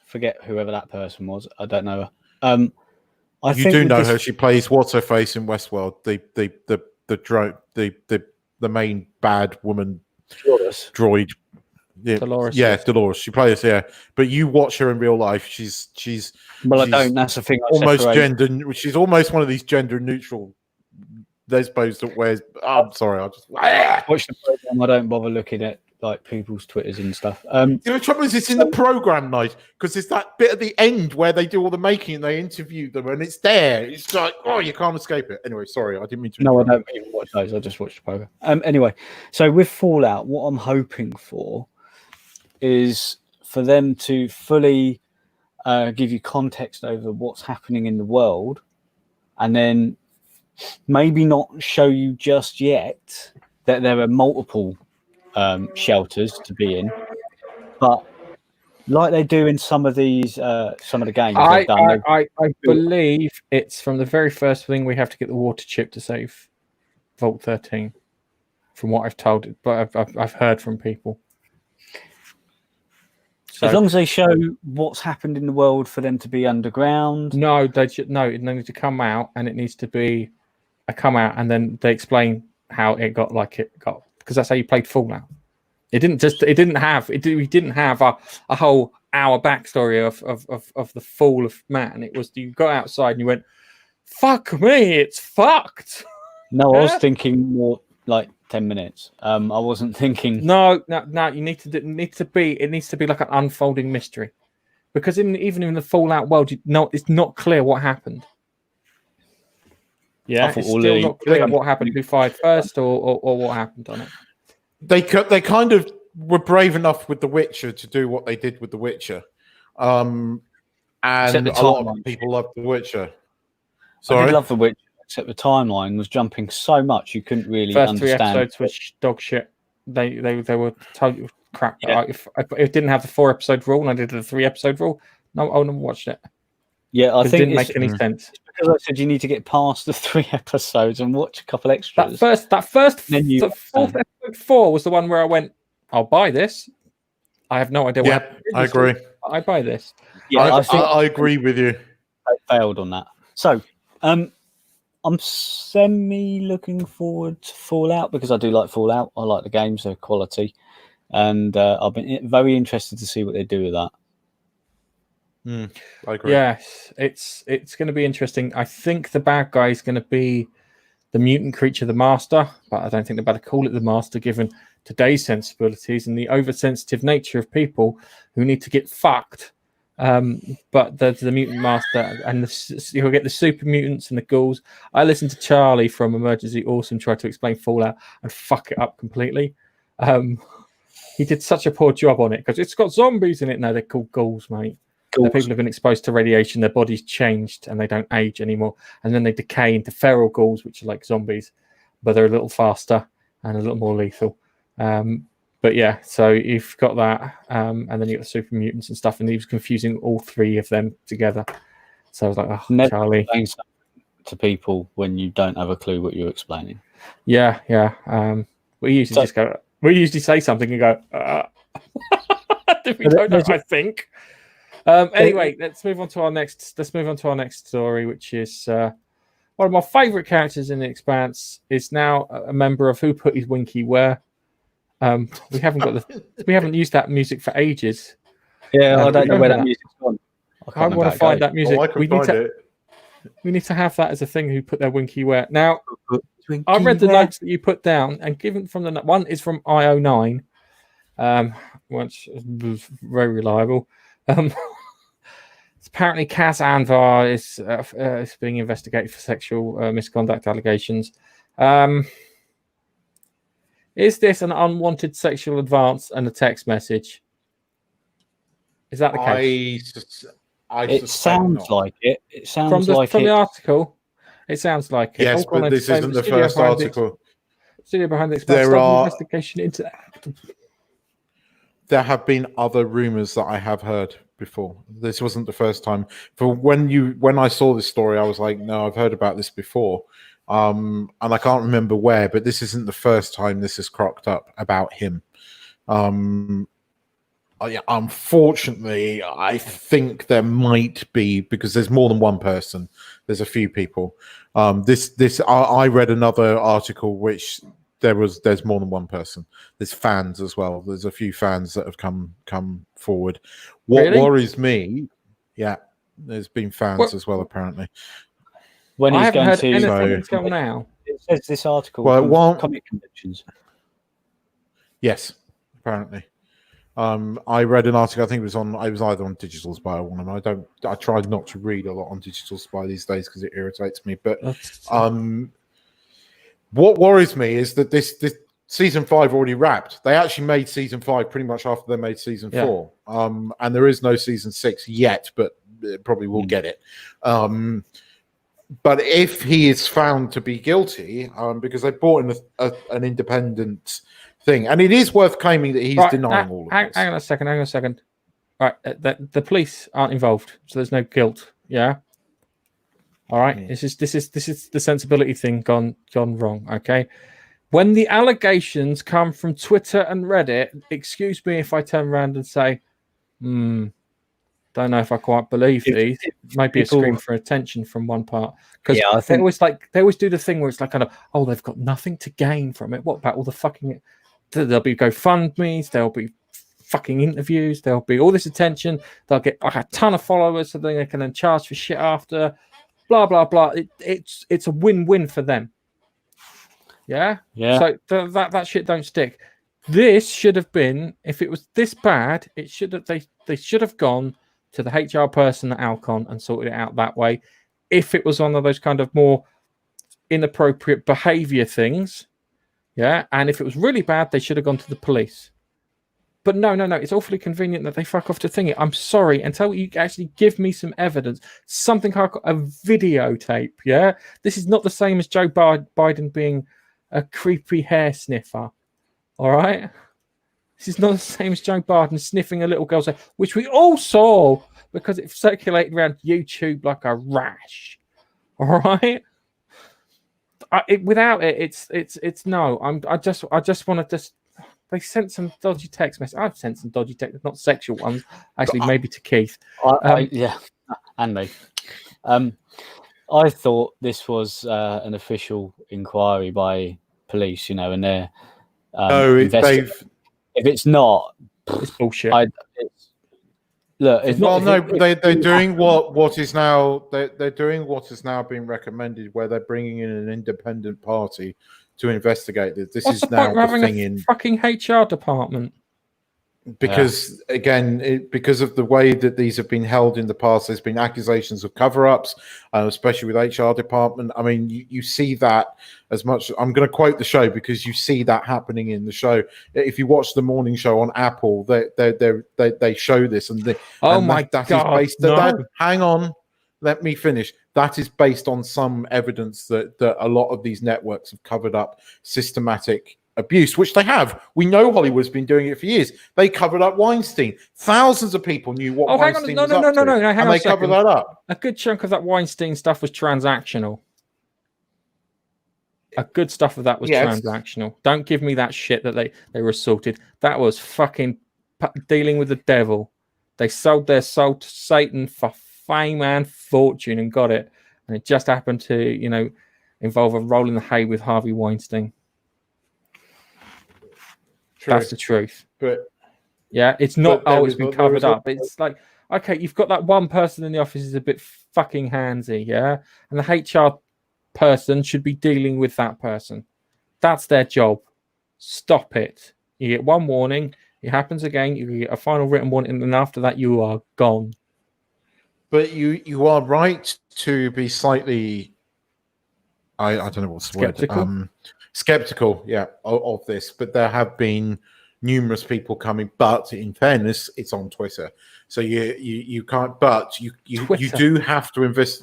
[SPEAKER 2] forget whoever that person was. I don't know her.
[SPEAKER 3] You do know her. She plays what's her face in Westworld. The main bad woman droid. Yeah,
[SPEAKER 1] Dolores.
[SPEAKER 3] Yeah, Dolores. She plays. Yeah, but you watch her in real life. She's.
[SPEAKER 2] Well, I don't. That's the thing.
[SPEAKER 3] Almost gender. She's almost one of these gender neutral lesbos that wears. I'm sorry. I just
[SPEAKER 2] watch the program. I don't bother looking at like people's Twitters and stuff.
[SPEAKER 3] The trouble is, it's in the program night because there's that bit at the end where they do all the making and they interview them, and it's there. It's like, oh, you can't escape it. Anyway, sorry, I didn't mean to.
[SPEAKER 2] No, I don't even watch those. I just watch the program. Anyway, so with Fallout, what I'm hoping for is for them to fully give you context over what's happening in the world, and then maybe not show you just yet that there are multiple shelters to be in, but like they do in some of the games they've done.
[SPEAKER 1] I believe it's from the very first thing we have to get the water chip to save Vault 13. From what I've told, but I've heard from people. So,
[SPEAKER 2] as long as they show what's happened in the world for them to be underground.
[SPEAKER 1] No, they need to come out, and it needs to be a come out, and then they explain how it got like it got. Because that's how you played Fallout. We didn't have a whole hour backstory of the fall of man. It was you got outside and you went, fuck me, it's fucked.
[SPEAKER 2] No, I was thinking more like 10 minutes. I wasn't thinking.
[SPEAKER 1] No. You need it needs to be like an unfolding mystery, because even in the Fallout world, it's not clear what happened. Yeah, it's still not clear what happened, who fired first, or what happened on it.
[SPEAKER 3] They kind of were brave enough with The Witcher to do what they did with The Witcher, and a lot of people love The Witcher. Sorry?
[SPEAKER 2] I did love The Witcher, except the timeline was jumping so much you couldn't really understand.
[SPEAKER 1] First 3 episodes was dog shit. They were total crap. Yeah. If it didn't have the 4-episode rule and I did the 3-episode rule, no, I wouldn't have watched it.
[SPEAKER 2] Yeah, I think
[SPEAKER 1] it didn't make any sense.
[SPEAKER 2] Because I said you need to get past the 3 episodes and watch a couple extras.
[SPEAKER 1] The fourth episode 4 was the one where I went, I'll buy this. I have no idea what happened.
[SPEAKER 3] I agree.
[SPEAKER 1] I buy this.
[SPEAKER 3] Yeah, I agree with you.
[SPEAKER 2] I failed on that. So, I'm semi looking forward to Fallout because I do like Fallout. I like the games, they're quality. And I've been very interested to see what they do with that.
[SPEAKER 3] I agree.
[SPEAKER 1] Yes, it's going to be interesting. I think the bad guy is going to be the mutant creature, the Master, but I don't think they're about to call it the Master, given today's sensibilities and the oversensitive nature of people who need to get fucked. But the mutant master and you'll get the super mutants and the ghouls. I listened to Charlie from Emergency Awesome try to explain Fallout and fuck it up completely. He did such a poor job on it because it's got zombies in it. No, they're called ghouls, mate. The people have been exposed to radiation, their bodies changed and they don't age anymore. And then they decay into feral ghouls, which are like zombies, but they're a little faster and a little more lethal. But yeah, so you've got that, and then you got the super mutants and stuff, and he was confusing all three of them together. So I was like, oh,
[SPEAKER 2] Never
[SPEAKER 1] Charlie.
[SPEAKER 2] explain something to people when you don't have a clue what you're explaining.
[SPEAKER 1] Yeah. We usually just go. We usually say something and go. We don't know. I think. Anyway, let's move on to our next. Let's move on to our next story, which is one of my favourite characters in The Expanse. Is now a member of Who Put His Winky Where. We haven't used that music for ages.
[SPEAKER 2] Yeah, I don't know where that music's gone.
[SPEAKER 1] I want to find that music.
[SPEAKER 3] Oh, I can find it.
[SPEAKER 1] We need to have that as a thing. Who put their winky where? Now, I read the notes that you put down, and given from the one is from IO9, which was very reliable. Apparently, Kaz Anvar is being investigated for sexual misconduct allegations. Is this an unwanted sexual advance and a text message? Is that the case?
[SPEAKER 2] It sounds like it. It sounds
[SPEAKER 1] from the article. It sounds like it.
[SPEAKER 3] Yes, but this isn't the first article.
[SPEAKER 1] Studio behind the investigation into that.
[SPEAKER 3] There have been other rumors that I have heard before. This wasn't the first time. For when I saw this story, I was like, no, I've heard about this before. And I can't remember where, but this isn't the first time this has cropped up about him. Unfortunately, I think there might be, because there's more than one person. There's a few people. I read another article which there's more than one person. There's fans as well. There's a few fans that have come forward. What worries me, there's been fans as well apparently.
[SPEAKER 2] When
[SPEAKER 1] I
[SPEAKER 2] he's
[SPEAKER 1] haven't
[SPEAKER 2] going
[SPEAKER 1] heard
[SPEAKER 2] to
[SPEAKER 1] anything until now.
[SPEAKER 2] It says this article.
[SPEAKER 3] Well,
[SPEAKER 2] comic conventions.
[SPEAKER 3] Yes, apparently. I read an article. I think it was either on Digital Spy or one of them. I tried not to read a lot on Digital Spy these days because it irritates me. But what worries me is that this season 5 already wrapped. They actually made season 5 pretty much after they made season 4. And there is no season 6 yet, but probably will get it. But if he is found to be guilty, because they brought in an independent thing, and it is worth claiming that he's denying all of this.
[SPEAKER 1] Hang on a second. Right, the police aren't involved, so there's no guilt. Yeah. All right. This is the sensibility thing gone wrong. Okay. When the allegations come from Twitter and Reddit, excuse me if I turn around and say, don't know if I quite believe these. Maybe a scream for attention from one part, because they always do the thing where it's like kind of, they've got nothing to gain from it. What about all the fucking? There'll be GoFundMes. There'll be fucking interviews. There'll be all this attention. They'll get like a ton of followers, so then they can then charge for shit after. Blah blah blah. It's a win-win for them. Yeah. So that shit don't stick. This should have been, if it was this bad, it should have they should have gone to the HR person at Alcon and sorted it out that way. If it was one of those kind of more inappropriate behavior things, and if it was really bad, they should have gone to the police. But no, it's awfully convenient that they fuck off to thing it. I'm sorry, until you actually give me some evidence, something like a videotape, This is not the same as Joe Biden being a creepy hair sniffer, all right? This is not the same as Joe Biden sniffing a little girl's hair, which we all saw because it circulated around YouTube like a rash. All right. Without it, it's no. I just want to just. They sent some dodgy text messages. I've sent some dodgy text, not sexual ones. Actually, maybe to Keith.
[SPEAKER 2] And me. I thought this was an official inquiry by police, and they're if it's not,
[SPEAKER 1] it's bullshit.
[SPEAKER 3] They're doing what is now they're doing what is now being recommended, where they're bringing in an independent party to investigate this. This
[SPEAKER 1] What's
[SPEAKER 3] is
[SPEAKER 1] the
[SPEAKER 3] now
[SPEAKER 1] point of
[SPEAKER 3] the
[SPEAKER 1] having
[SPEAKER 3] thing
[SPEAKER 1] a
[SPEAKER 3] in
[SPEAKER 1] fucking HR department?
[SPEAKER 3] because again, because of the way that these have been held in the past, there's been accusations of cover-ups, especially with HR department. I mean, you see that as much. I'm going to quote the show because you see that happening in the show. If you watch the morning show on Apple, they show this, and
[SPEAKER 1] Oh
[SPEAKER 3] and
[SPEAKER 1] my
[SPEAKER 3] that is
[SPEAKER 1] God,
[SPEAKER 3] based.
[SPEAKER 1] no.
[SPEAKER 3] That hang on, let me finish. That is based on some evidence that a lot of these networks have covered up systematic abuse, which they have. We know Hollywood's been doing it for years. They covered up Weinstein. Thousands of people knew what Weinstein was up to,
[SPEAKER 1] hang
[SPEAKER 3] and
[SPEAKER 1] on
[SPEAKER 3] they
[SPEAKER 1] a second.
[SPEAKER 3] covered that up.
[SPEAKER 1] A good chunk of that Weinstein stuff was transactional. A good stuff of that was transactional. Don't give me that shit that they were assaulted. That was fucking dealing with the devil. They sold their soul to Satan for fame and fortune and got it. And it just happened to, involve a roll in the hay with Harvey Weinstein.
[SPEAKER 3] True.
[SPEAKER 1] That's the truth.
[SPEAKER 3] But
[SPEAKER 1] yeah, it's not. It's been covered up. It's like, okay, you've got that one person in the office who's a bit fucking handsy, yeah, and the HR person should be dealing with that person. That's their job. Stop it. You get one warning. It happens again. You get a final written warning, and after that, you are gone.
[SPEAKER 3] But you are right to be slightly. I don't know what's the word. Skeptical, yeah, of this. But there have been numerous people coming. But in fairness, it's on Twitter, so you can't. But you do have to invest.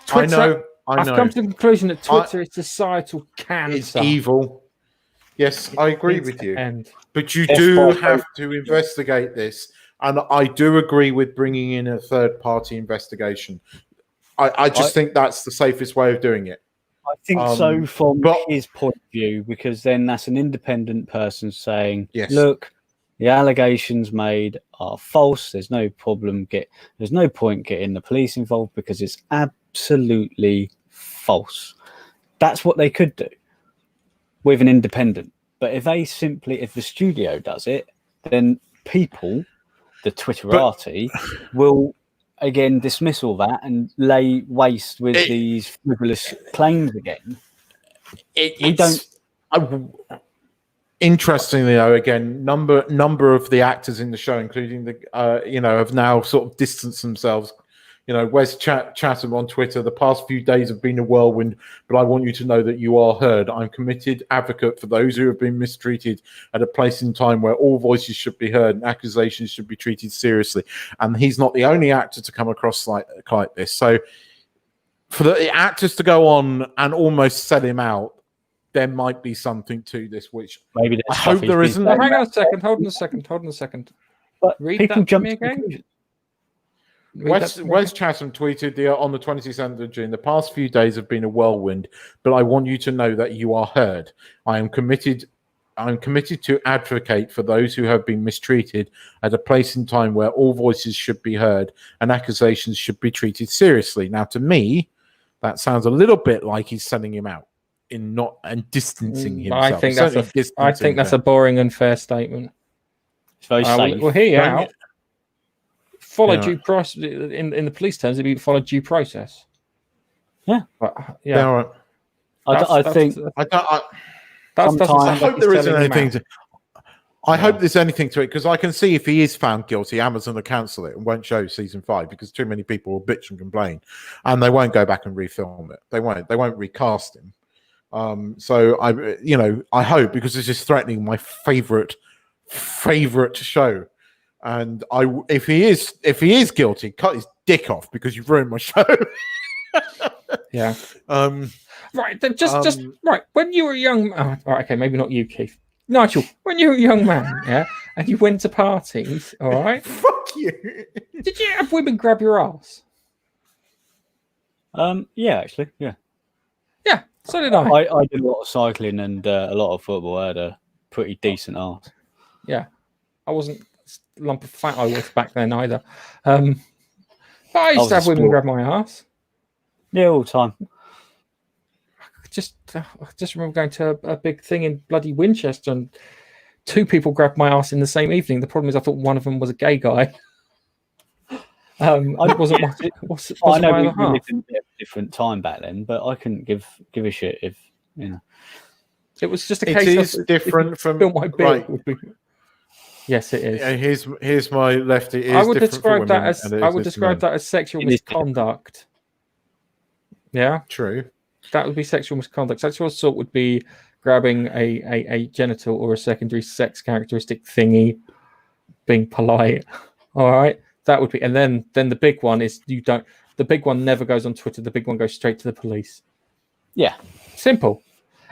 [SPEAKER 1] Twitter,
[SPEAKER 3] I know.
[SPEAKER 1] I've come to the conclusion that Twitter is societal cancer.
[SPEAKER 3] It's evil. Yes, I agree with you. But you
[SPEAKER 2] Yes,
[SPEAKER 3] do
[SPEAKER 2] well,
[SPEAKER 3] have to investigate this. And I do agree with bringing in a third-party investigation. I just think that's the safest way of doing it.
[SPEAKER 2] I think so from his point of view, because then that's an independent person saying,
[SPEAKER 3] yes,
[SPEAKER 2] look, the allegations made are false. There's no problem. There's no point getting the police involved because it's absolutely false. That's what they could do with an independent. But if the studio does it, then people, the Twitterati, will again dismiss all that and lay waste with these frivolous claims again.
[SPEAKER 3] Interestingly, though, again, number of the actors in the show, including the have now sort of distanced themselves. Wes Chatham on Twitter, the past few days have been a whirlwind, but I want you to know that you are heard. I'm committed advocate for those who have been mistreated at a place in time where all voices should be heard and accusations should be treated seriously. And he's not the only actor to come across like this. So for the actors to go on and almost sell him out, there might be something to this, which
[SPEAKER 2] maybe
[SPEAKER 3] I hope there isn't.
[SPEAKER 1] Hang on a second. Hold on a second.
[SPEAKER 2] But
[SPEAKER 1] read
[SPEAKER 2] people
[SPEAKER 1] that to me again.
[SPEAKER 3] Wes Chatham tweeted on the 27th of June, the past few days have been a whirlwind, but I want you to know that you are heard. I'm committed to advocate for those who have been mistreated at a place in time where all voices should be heard and accusations should be treated seriously. Now, to me, that sounds a little bit like he's selling him out and distancing himself.
[SPEAKER 1] I think that's a boring and fair statement.
[SPEAKER 2] It's very safe.
[SPEAKER 1] We'll hear you out. Follow due process in the police terms. It'd be follow due process.
[SPEAKER 2] Yeah,
[SPEAKER 3] yeah. All right.
[SPEAKER 2] I think
[SPEAKER 3] I hope there isn't anything. I hope there's anything to it because I can see if he is found guilty, Amazon will cancel it and won't show season 5 because too many people will bitch and complain, and they won't go back and refilm it. They won't recast him. So I hope because this is threatening my favorite show. And if he is guilty, cut his dick off because you've ruined my show.
[SPEAKER 1] Yeah. Right. Then just right. When you were young, okay, maybe not you, Keith. Nigel, when you were a young man, yeah, and you went to parties, all right.
[SPEAKER 3] Fuck you.
[SPEAKER 1] Did you have women grab your ass?
[SPEAKER 2] Yeah, actually, yeah.
[SPEAKER 1] Yeah, so did I.
[SPEAKER 2] I did a lot of cycling and a lot of football. I had a pretty decent ass.
[SPEAKER 1] Yeah, I wasn't a lump of fat. I was back then either. But I used to have women grab my ass.
[SPEAKER 2] Yeah, all the time.
[SPEAKER 1] I just remember going to a big thing in bloody Winchester, and 2 people grabbed my ass in the same evening. The problem is, I thought one of them was a gay guy. It wasn't.
[SPEAKER 2] I know we lived in a different time back then, but I couldn't give a shit if
[SPEAKER 1] It was just a
[SPEAKER 3] It
[SPEAKER 1] case
[SPEAKER 3] is
[SPEAKER 1] of
[SPEAKER 3] different from
[SPEAKER 1] spill my beer.
[SPEAKER 3] right.
[SPEAKER 1] Would be... Yes, it is.
[SPEAKER 3] Yeah, here's my left. It is
[SPEAKER 1] I would
[SPEAKER 3] different for
[SPEAKER 1] describe that
[SPEAKER 3] women,
[SPEAKER 1] as
[SPEAKER 3] and it
[SPEAKER 1] I
[SPEAKER 3] is
[SPEAKER 1] would
[SPEAKER 3] for
[SPEAKER 1] describe
[SPEAKER 3] men.
[SPEAKER 1] that as sexual
[SPEAKER 2] It is
[SPEAKER 1] misconduct. Yeah,
[SPEAKER 3] True.
[SPEAKER 1] that would be sexual misconduct. Sexual assault would be grabbing a genital or a secondary sex characteristic thingy, being polite. All right, that would be, and then the big one is you don't. The big one never goes on Twitter. The big one goes straight to the police.
[SPEAKER 2] Yeah.
[SPEAKER 1] Simple.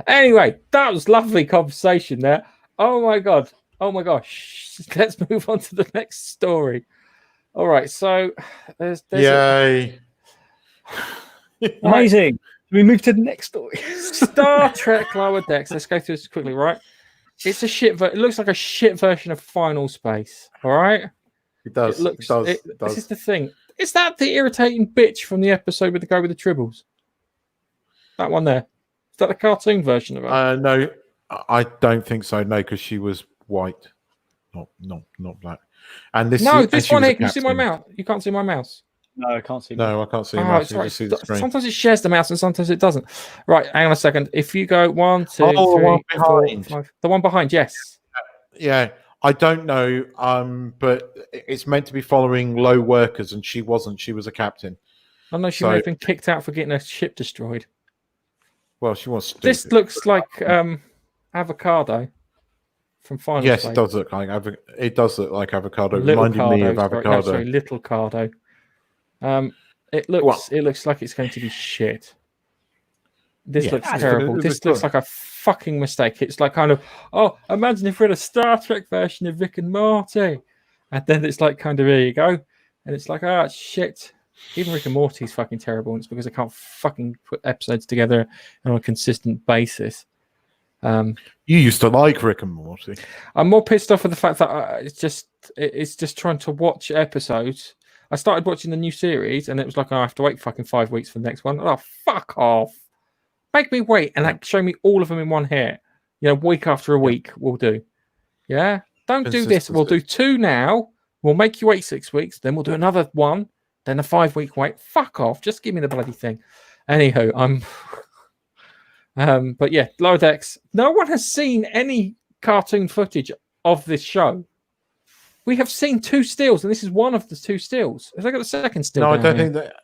[SPEAKER 1] Anyway, that was lovely conversation there. Oh my god. Oh my gosh. Let's move on to the next story. All right. So there's
[SPEAKER 3] Yay.
[SPEAKER 2] Amazing. We move to the next story.
[SPEAKER 1] Star Trek Lower Decks. Let's go through this quickly, right? It's a shit. It looks like a shit version of Final Space. All right.
[SPEAKER 3] It does.
[SPEAKER 1] It looks.
[SPEAKER 3] It does.
[SPEAKER 1] This is the thing. Is that the irritating bitch from the episode with the guy with the tribbles? That one there. Is that the cartoon version of her?
[SPEAKER 3] No, I don't think so. No, because she was white, not black. And this
[SPEAKER 1] No,
[SPEAKER 3] is,
[SPEAKER 1] this one here. Can you see my mouse? You can't see my mouse.
[SPEAKER 2] No, I can't see.
[SPEAKER 3] No, I can't see.
[SPEAKER 1] Oh,
[SPEAKER 3] Mouse.
[SPEAKER 1] it's
[SPEAKER 3] You
[SPEAKER 1] right.
[SPEAKER 3] just see the screen.
[SPEAKER 1] Sometimes it shares the mouse and sometimes it doesn't. Right, hang on a second. If you go 1, 2,
[SPEAKER 3] Oh, the
[SPEAKER 1] 3,
[SPEAKER 3] one
[SPEAKER 1] 4,
[SPEAKER 3] behind.
[SPEAKER 1] 5. The one behind, yes.
[SPEAKER 3] Yeah, I don't know. But it's meant to be following low workers, and she wasn't. She was a captain.
[SPEAKER 1] I know she may have been kicked out for getting her ship destroyed.
[SPEAKER 3] Well, she was stupid.
[SPEAKER 1] This looks like avocado from Final
[SPEAKER 3] Yes,
[SPEAKER 1] Space.
[SPEAKER 3] it does look like it does look like avocado.
[SPEAKER 1] Little
[SPEAKER 3] Reminding me of
[SPEAKER 1] Cardo,
[SPEAKER 3] avocado.
[SPEAKER 1] No, sorry, Little Cardo. It looks like it's going to be shit. This looks terrible. This looks like a fucking mistake. It's like kind of, oh, imagine if we had a Star Trek version of Rick and Morty. And then it's like kind of, here you go. And it's like, ah, shit. Even Rick and Morty's fucking terrible. And it's because I can't fucking put episodes together on a consistent basis.
[SPEAKER 3] You used to like Rick and Morty.
[SPEAKER 1] I'm more pissed off with the fact that it's just trying to watch episodes. I started watching the new series and it was like, oh, I have to wait fucking 5 weeks for the next one. Oh, fuck off. Make me wait and like show me all of them in one hit. You know, week after a week will do. Yeah? Don't do this. We'll do 2 now. We'll make you wait 6 weeks. Then we'll do another one. Then a 5-week wait. Fuck off. Just give me the bloody thing. Anywho, but yeah, Lower Decks. No one has seen any cartoon footage of this show. We have seen 2 stills, and this is one of the 2 stills. Have they got the second still?
[SPEAKER 3] No, I don't
[SPEAKER 1] here?
[SPEAKER 3] think that.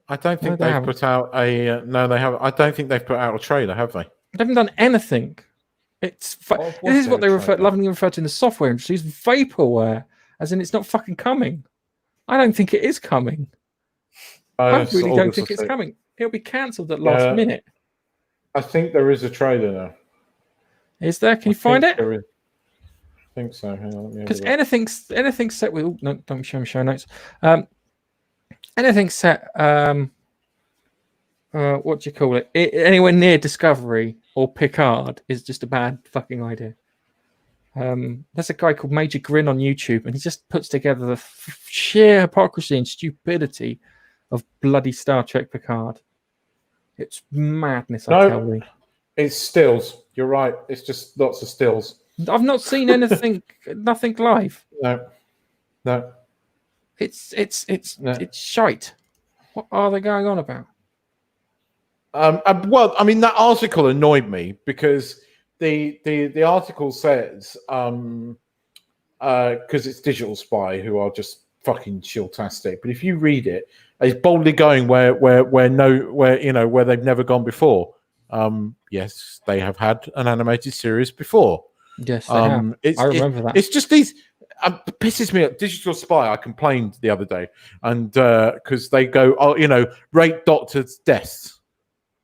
[SPEAKER 3] I don't think
[SPEAKER 1] they
[SPEAKER 3] they've
[SPEAKER 1] haven't.
[SPEAKER 3] put out a. No, they haven't. I don't think they've put out a trailer, have they?
[SPEAKER 1] They haven't done anything. It's this is what they lovingly refer to in the software industry as vaporware, as in it's not fucking coming. I don't think it is coming. I really don't think it's coming. It'll be cancelled at last minute.
[SPEAKER 3] I think there is a trailer now.
[SPEAKER 1] Is there? Can you find it?
[SPEAKER 3] I think so. Hang on,
[SPEAKER 1] Because anything's set with. Oh, no, don't show me show notes. Anything set. What do you call it? Anywhere near Discovery or Picard is just a bad fucking idea. There's a guy called Major Grin on YouTube, and he just puts together the sheer hypocrisy and stupidity of bloody Star Trek Picard. It's madness, I tell you.
[SPEAKER 3] It's stills. You're right. It's just lots of stills.
[SPEAKER 1] I've not seen anything, nothing live.
[SPEAKER 3] No.
[SPEAKER 1] It's shite. What are they going on about?
[SPEAKER 3] Well, I mean, that article annoyed me because the article says because it's Digital Spy who are just fucking shiltastic. But if you read it, it's boldly going where they've never gone before. Yes, they have had an animated series before.
[SPEAKER 1] Yes, they have. I remember that.
[SPEAKER 3] It's just these. Pisses me up. Digital Spy. I complained the other day, and because they go, rate Doctor's deaths.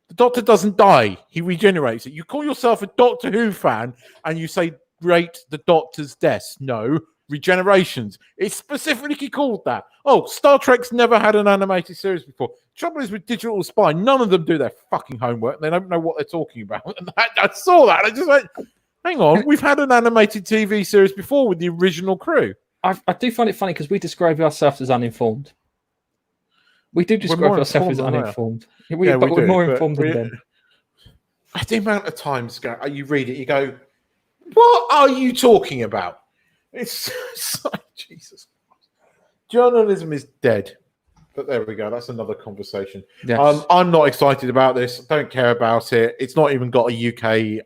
[SPEAKER 3] The Doctor doesn't die; he regenerates it. You call yourself a Doctor Who fan, and you say rate the Doctor's deaths. No regenerations. It's specifically called that. Oh, Star Trek's never had an animated series before. Trouble is with Digital Spy, none of them do their fucking homework. They don't know what they're talking about. And I saw that. I just went, hang on, we've had an animated TV series before with the original crew.
[SPEAKER 1] I do find it funny because we describe ourselves as uninformed. We do describe ourselves as uninformed. But we're more informed than them.
[SPEAKER 3] The amount of times you read it, you go, what are you talking about? It's like, Jesus Christ. Journalism is dead. But there we go. That's another conversation.
[SPEAKER 1] Yes.
[SPEAKER 3] I'm not excited about this. Don't care about it. It's not even got a UK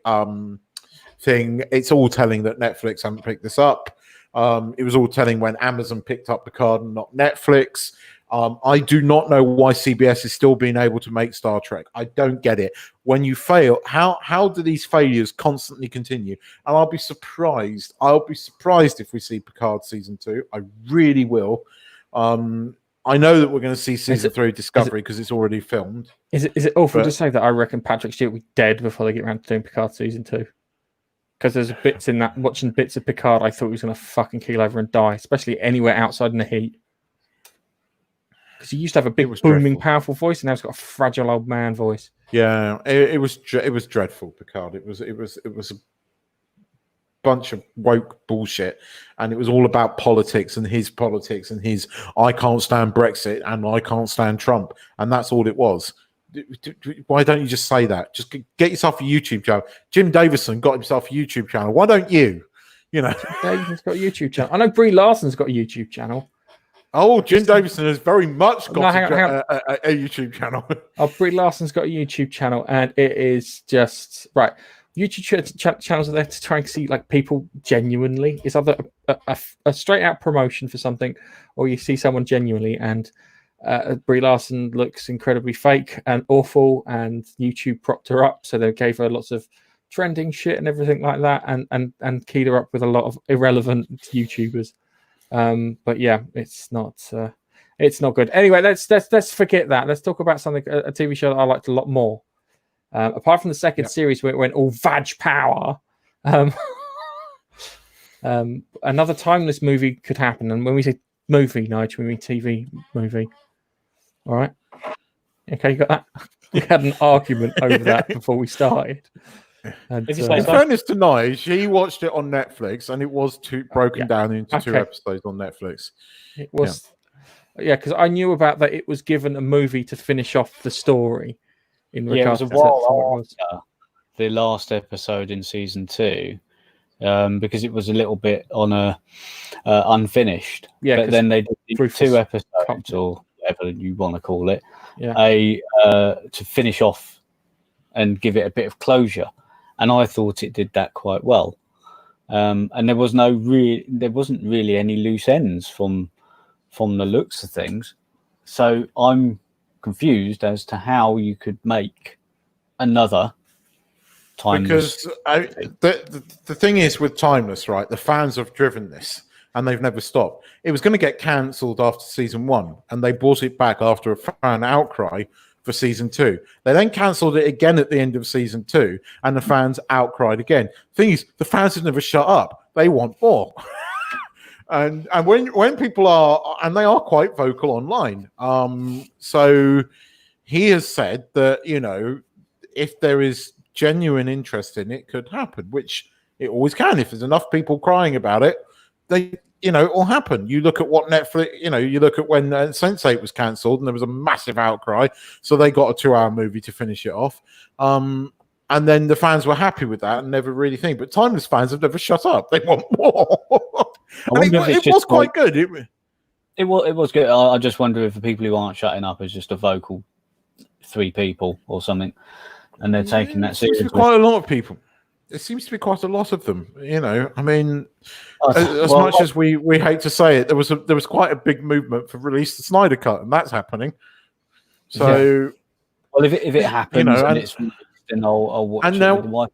[SPEAKER 3] thing. It's all telling that Netflix haven't picked this up. It was all telling when Amazon picked up Picard and not Netflix. I do not know why CBS is still being able to make Star Trek. I don't get it. When you fail, how do these failures constantly continue? And I'll be surprised. I'll be surprised if we see Picard season 2. I really will. I know that we're going to see season 3 Discovery because it's already filmed.
[SPEAKER 1] Is it awful to say that I reckon Patrick Stewart will be dead before they get around to doing Picard season 2? Because there's bits in that, watching bits of Picard, I thought he was going to fucking keel over and die, especially anywhere outside in the heat. Because he used to have a big, booming, powerful voice, and now he's got a fragile old man voice.
[SPEAKER 3] Yeah, it was dreadful, Picard. It was a bunch of woke bullshit, and it was all about politics and his I can't stand Brexit and I can't stand Trump, and that's all it was. Why don't you just say that? Just get yourself a YouTube channel. Jim Davison got himself a YouTube channel. Why don't you? You know,
[SPEAKER 1] Davison's got a YouTube channel. I know Brie Larson's got a YouTube channel.
[SPEAKER 3] Oh, Jim Davison has very much got a YouTube channel.
[SPEAKER 1] Oh, Brie Larson's got a YouTube channel, and it is just right. YouTube channels are there to try and see like people genuinely. It's either a straight out promotion for something, or you see someone genuinely, and Brie Larson looks incredibly fake and awful, and YouTube propped her up, so they gave her lots of trending shit and everything like that, and keyed her up with a lot of irrelevant YouTubers. But yeah, it's not good. Anyway, let's forget that. Let's talk about something, a TV show that I liked a lot more. Apart from the second series where it went all vag power, another timeless movie could happen. And when we say movie, Nigel, we mean TV movie. All right. Okay, you got that? We had an argument over that before we started. And,
[SPEAKER 3] in fairness to Nige, he watched it on Netflix, and it was broken down into 2 episodes on Netflix.
[SPEAKER 1] It was, because I knew about that. It was given a movie to finish off the story. In regards
[SPEAKER 2] it was a while after the last episode in season 2, because it was a little bit on a unfinished. Yeah, but then they did 2 episodes, or whatever you want to call it, to finish off and give it a bit of closure. And I thought it did that quite well. And there wasn't really any loose ends from the looks of things. So I'm confused as to how you could make another Timeless.
[SPEAKER 3] Because the thing is with Timeless, right? The fans have driven this, and they've never stopped. It was going to get cancelled after season 1, and they brought it back after a fan outcry for season 2. They then cancelled it again at the end of season 2, and the fans outcried again. Thing is, the fans have never shut up. They want more. and when people are, and they are quite vocal online. So he has said that, you know, if there is genuine interest in it, could happen, which it always can. If there's enough people crying about it, it will happen. You look at what Netflix, you look at when Sense8 was cancelled and there was a massive outcry, so they got a 2-hour movie to finish it off. And then the fans were happy with that and never really think. But Timeless fans have never shut up. They want more. It was quite good.
[SPEAKER 2] It was good. I just wonder if the people who aren't shutting up is just a vocal 3 people or something, and they're taking that seriously.
[SPEAKER 3] Quite a lot of people. There seems to be quite a lot of them. I mean, as much as we hate to say it, there was quite a big movement for release the Snyder Cut, and that's happening. So,
[SPEAKER 2] well, if it happens, and it's then I'll watch it with the wife.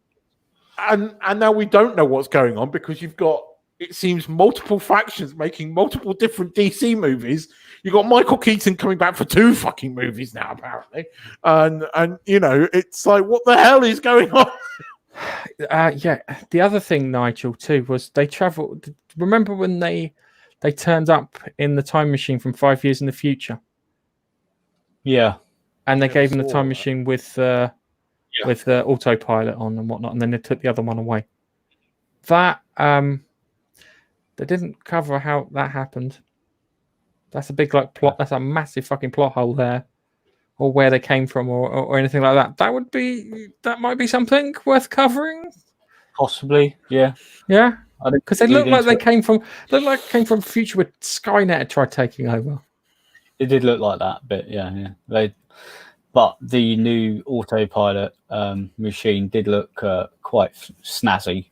[SPEAKER 3] And now we don't know what's going on because you've got, it seems, multiple factions making multiple different DC movies. You've got Michael Keaton coming back for 2 fucking movies now, apparently, and it's like, what the hell is going on?
[SPEAKER 1] The other thing, Nigel, too, was they traveled. Remember when they turned up in the time machine from 5 years in the future?
[SPEAKER 2] Yeah,
[SPEAKER 1] and they gave them the time machine with autopilot on and whatnot, and then they took the other one away. That they didn't cover how that happened. That's a big plot. That's a massive fucking plot hole there, or where they came from, or anything like that. That might be something worth covering.
[SPEAKER 2] Possibly, yeah.
[SPEAKER 1] Because they look like they came from a future where Skynet had tried taking over.
[SPEAKER 2] It did look like that, but yeah. But the new autopilot machine did look quite snazzy,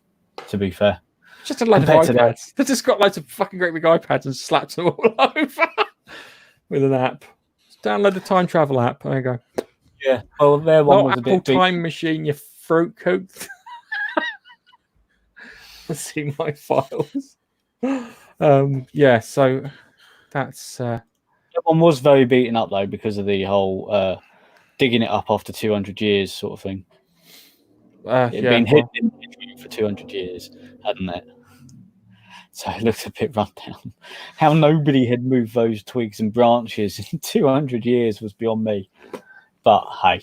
[SPEAKER 2] to be fair.
[SPEAKER 1] Just a load of
[SPEAKER 2] Compared to
[SPEAKER 1] iPads. They've just got loads of fucking great big iPads and slapped them all over with an app. Just download the time travel app. There you go.
[SPEAKER 2] Yeah. Well, their one
[SPEAKER 1] Not
[SPEAKER 2] was a
[SPEAKER 1] Apple
[SPEAKER 2] bit
[SPEAKER 1] Time Machine, you fruit coat. Let's see my files. Yeah, so that's
[SPEAKER 2] That one was very beaten up though because of the whole digging it up after 200 years sort of thing. It had been hidden for 200 years, hadn't it? So it looked a bit run down. How nobody had moved those twigs and branches in 200 years was beyond me. But hey,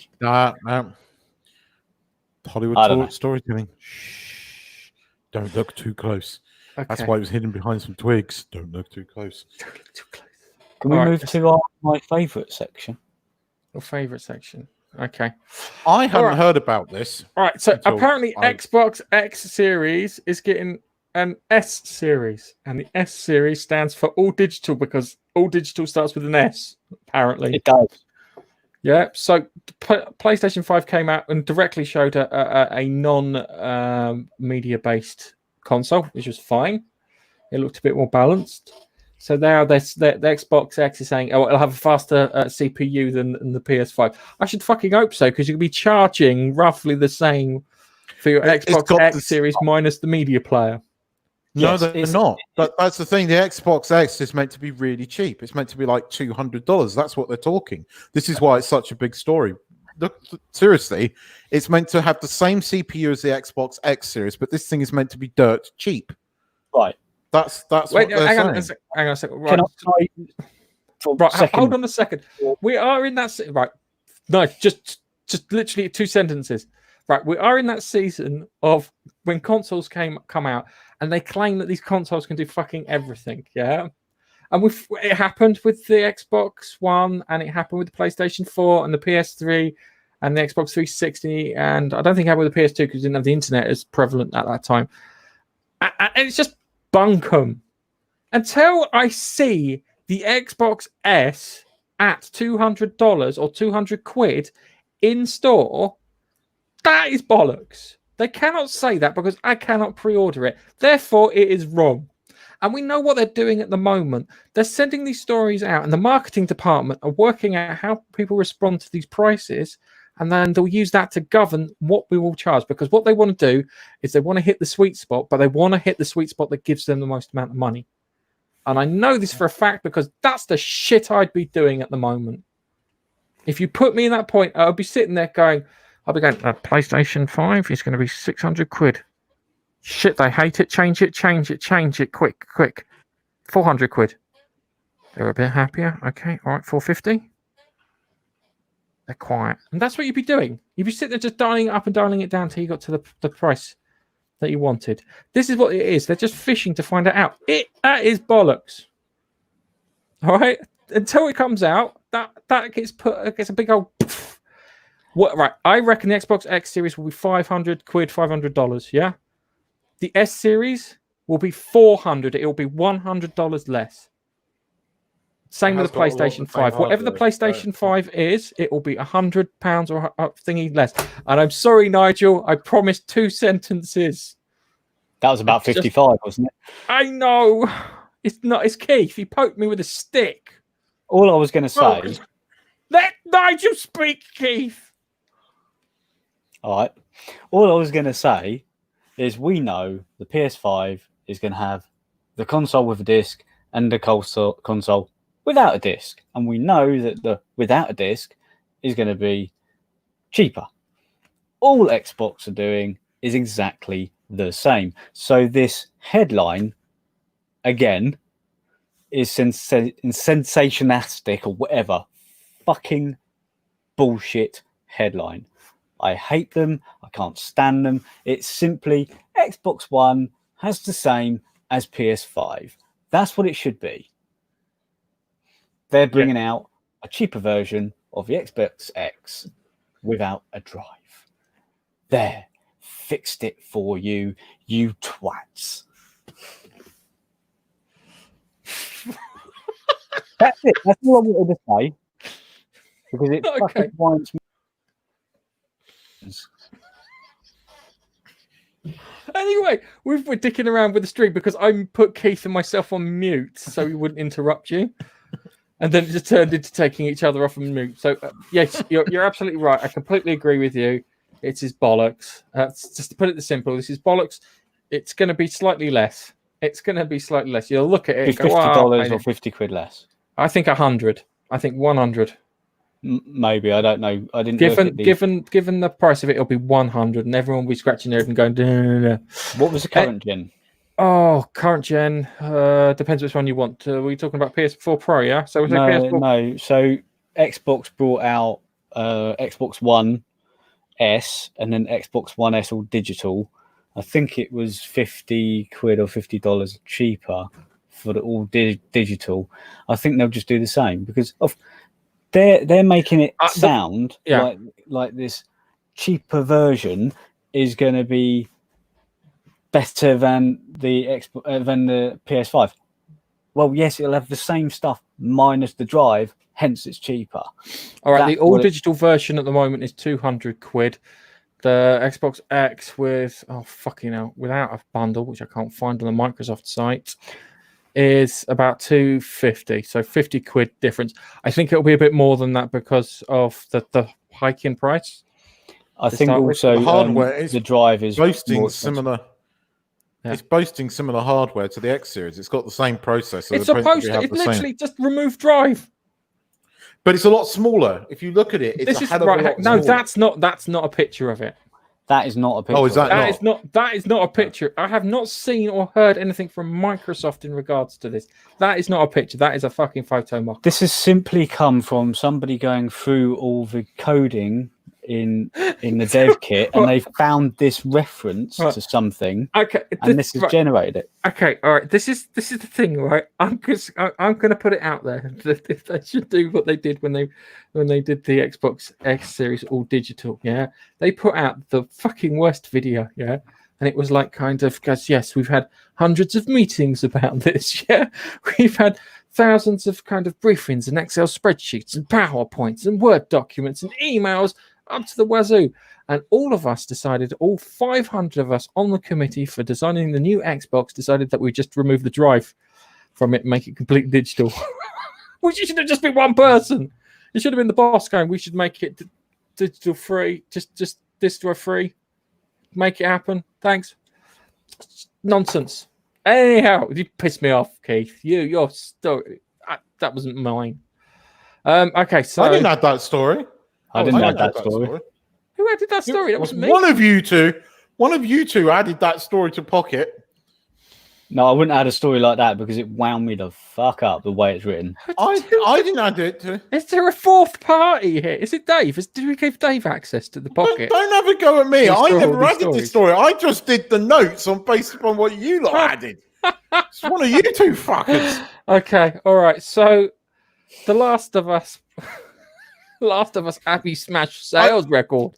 [SPEAKER 3] Hollywood storytelling. Shh. Don't look too close.
[SPEAKER 1] Okay.
[SPEAKER 3] That's why it was hidden behind some twigs. Don't look too close.
[SPEAKER 1] Don't look too close.
[SPEAKER 2] Can we move to my favourite section?
[SPEAKER 1] Your favourite section. Okay.
[SPEAKER 3] I hadn't heard about this.
[SPEAKER 1] All right. So apparently Xbox X Series is getting an S Series. And the S Series stands for all digital because all digital starts with an S, apparently.
[SPEAKER 2] It does.
[SPEAKER 1] Yeah. So PlayStation 5 came out and directly showed a non-media based console, which was fine. It looked a bit more balanced. So now the Xbox X is saying, it'll have a faster CPU than the PS5. I should fucking hope so, because you'll be charging roughly the same for your Xbox X Series minus the media player.
[SPEAKER 3] No, they're not. But that's the thing. The Xbox X is meant to be really cheap. It's meant to be like $200. That's what they're talking. This is why it's such a big story. Look, seriously, it's meant to have the same CPU as the Xbox X Series, but this thing is meant to be dirt cheap.
[SPEAKER 2] Right.
[SPEAKER 3] That's what they're saying.
[SPEAKER 1] Hang on a second. Right, hold on a second. We are in that right. No, just literally 2 sentences. Right, we are in that season of when consoles come out, and they claim that these consoles can do fucking everything. Yeah, and it happened with the Xbox One, and it happened with the PlayStation 4 and the PS3 and the Xbox 360, and I don't think it happened with the PS2 because it didn't have the internet as prevalent at that time. And it's just bunkum until I see the Xbox S at $200 or 200 quid in store. That is bollocks. They cannot say that because I cannot pre-order it. Therefore, it is wrong. And we know what they're doing at the moment. They're sending these stories out, and the marketing department are working out how people respond to these prices, and then they'll use that to govern what we will charge. Because what they want to do is they want to hit the sweet spot, but they want to hit the sweet spot that gives them the most amount of money. And I know this for a fact because that's the shit I'd be doing at the moment. If you put me in that point, I'll be sitting there going, PlayStation 5 is going to be 600 quid. Shit, they hate it. Change it. Quick. 400 quid. They're a bit happier. Okay, all right, 450. They're quiet. And that's what you'd be doing. You'd be sitting there just dialing it up and dialing it down until you got to the price that you wanted. This is what it is. They're just fishing to find it out. That is bollocks. All right? Until it comes out, that gets a big old... Right, I reckon the Xbox X Series will be 500 quid, $500, yeah? The S Series will be 400. It will be $100 less. Same with the PlayStation 5. Whatever the PlayStation 5 is, it will be £100 or thingy less. And I'm sorry, Nigel, I promised 2 sentences.
[SPEAKER 2] That was about 55, wasn't it?
[SPEAKER 1] I know. It's not. It's Keith. He poked me with a stick.
[SPEAKER 2] All I was going to say...
[SPEAKER 1] Let Nigel speak, Keith.
[SPEAKER 2] All right. All I was going to say is we know the PS5 is going to have the console with a disc and the console without a disc. And we know that the without a disc is going to be cheaper. All Xbox are doing is exactly the same. So this headline, again, is sensationalistic or whatever. Fucking bullshit headline. I hate them. I can't stand them. It's simply Xbox One has the same as PS5. That's what it should be. They're bringing out a cheaper version of the Xbox X without a drive. There. Fixed it for you, you twats. That's it. That's all I wanted to say. Because it
[SPEAKER 1] Okay.
[SPEAKER 2] fucking winds me.
[SPEAKER 1] Anyway, we're dicking around with the stream because I put Keith and myself on mute so we wouldn't interrupt you. And then it just turned into taking each other off on mute. So, yes, you're absolutely right. I completely agree with you. It is bollocks. Just to put it simple, this is bollocks. It's going to be slightly less. You'll look at it and go,
[SPEAKER 2] $50 or 50 quid less.
[SPEAKER 1] I think 100. I think 100.
[SPEAKER 2] Maybe, I don't know. I didn't
[SPEAKER 1] given the price of it, it'll be 100, and everyone will be scratching their head and going. Duh.
[SPEAKER 2] What was the current gen?
[SPEAKER 1] Oh, current gen depends which one you want. Were you talking about PS4 Pro? Yeah. So was PS4?
[SPEAKER 2] No. So Xbox brought out Xbox One S and then Xbox One S all digital. I think it was 50 quid or $50 cheaper for the all digital. I think they'll just do the same because they're making it sound like this cheaper version is going to be better than the PS5. Well, yes, it'll have the same stuff minus the drive, hence it's cheaper.
[SPEAKER 1] All right, the all digital version at the moment is 200 quid. The Xbox X without a bundle, which I can't find on the Microsoft site, is about 250. So 50 quid difference. I think it'll be a bit more than that because of the hike in price.
[SPEAKER 2] I think also
[SPEAKER 3] the hardware
[SPEAKER 2] the drive is
[SPEAKER 3] boasting similar. Yeah. It's boasting similar hardware to the X series. It's got the same processor.
[SPEAKER 1] It's supposed to. It literally just remove drive.
[SPEAKER 3] But it's a lot smaller. If you look at it, it's a hell of a lot smaller.
[SPEAKER 1] No, that's not a picture of it.
[SPEAKER 2] That is not a picture.
[SPEAKER 3] Oh, is that
[SPEAKER 1] That is not a picture. I have not seen or heard anything from Microsoft in regards to this. That is not a picture. That is a fucking photo mock.
[SPEAKER 2] This has simply come from somebody going through all the coding in the dev kit, and they found this reference to something.
[SPEAKER 1] Okay,
[SPEAKER 2] and this has generated it.
[SPEAKER 1] Okay, all right. This is the thing, right? I'm going to put it out there that if they should do what they did when they did the Xbox X series all digital, yeah, they put out the fucking worst video, yeah. And it was like kind of, because yes, we've had hundreds of meetings about this, yeah. We've had thousands of kind of briefings and Excel spreadsheets and PowerPoints and Word documents and emails up to the wazoo. And all of us decided, all 500 of us on the committee for designing the new Xbox decided that we just remove the drive from it and make it completely digital. Which should have just been one person. It should have been the boss going, we should make it digital free, just distro free. Make it happen. Thanks. Nonsense. Anyhow, you pissed me off, Keith. Your story, that wasn't mine. Okay, so
[SPEAKER 3] I didn't add that story.
[SPEAKER 2] I didn't add that story.
[SPEAKER 1] Who added that story? That wasn't me.
[SPEAKER 3] One of you two added that story to Pocket.
[SPEAKER 2] No, I wouldn't add a story like that because it wound me the fuck up the way it's written.
[SPEAKER 3] I didn't add it to.
[SPEAKER 1] Is there a fourth party here? Is it Dave? Did we give Dave access to the Pocket?
[SPEAKER 3] Don't have a go at me. I never added this story. I just did the notes based upon what you lot added. It's one of you two fuckers.
[SPEAKER 1] Okay, all right. So, The Last of Us Abby Smash sales record.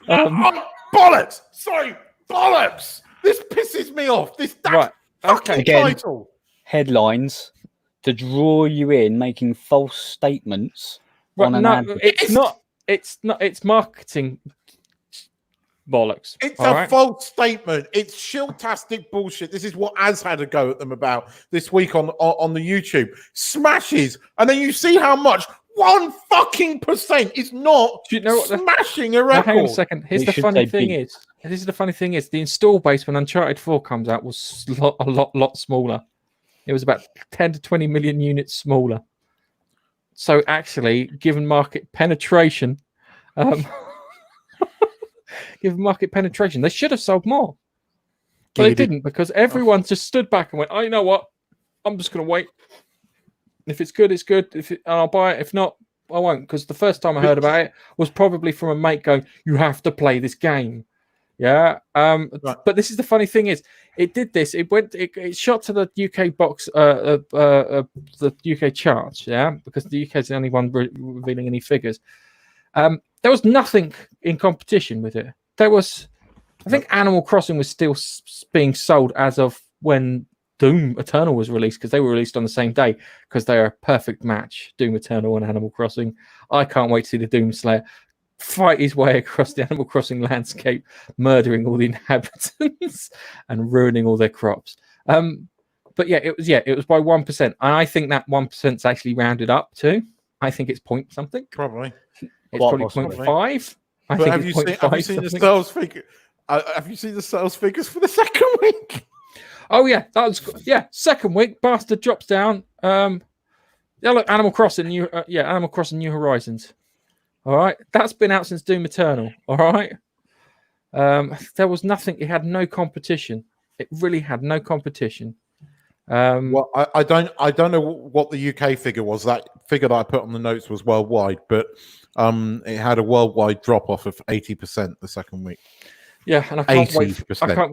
[SPEAKER 3] Bollocks! Sorry, bollocks! This pisses me off. This
[SPEAKER 1] right.
[SPEAKER 3] Okay. Title.
[SPEAKER 2] Headlines to draw you in, making false statements.
[SPEAKER 1] Right, it's not. It's marketing bollocks.
[SPEAKER 3] It's a false statement. It's shiltastic bullshit. This is what Az had a go at them about this week on the YouTube. Smashes, and then you see how much 1% is not smashing a record.
[SPEAKER 1] Hang on a second. Here's the funny thing is the install base when Uncharted 4 comes out was a lot smaller. It was about 10 to 20 million units smaller. So actually, given market penetration, they should have sold more. But they didn't because everyone just stood back and went, "Oh, you know what? I'm just going to wait. If it's good, it's good. I'll buy it. If not, I won't." Because the first time I heard about it was probably from a mate going, "You have to play this game." Yeah. Right. But this is the funny thing is, it did this. It shot to the UK box, the UK charts. Yeah, because the UK is the only one revealing any figures. There was nothing in competition with it. There was, I think, Animal Crossing was still being sold as of when Doom Eternal was released, because they were released on the same day, because they are a perfect match, Doom Eternal and Animal Crossing. I can't wait to see the Doom Slayer fight his way across the Animal Crossing landscape, murdering all the inhabitants and ruining all their crops. But yeah, it was by 1%. And I think that 1% is actually rounded up too. I think it's point something.
[SPEAKER 3] Probably.
[SPEAKER 1] It's probably 0.5. I think
[SPEAKER 3] have you seen the sales figure? Have you seen the sales figures for the second week?
[SPEAKER 1] Oh yeah, second week, bastard drops down. Yeah, look, Animal Crossing New Horizons. All right, that's been out since Doom Eternal. All right, there was nothing. It had no competition. It really had no competition.
[SPEAKER 3] Well, I don't know what the UK figure was. That figure that I put on the notes was worldwide, but it had a worldwide drop off of 80% the second week.
[SPEAKER 1] Yeah, and I can't wait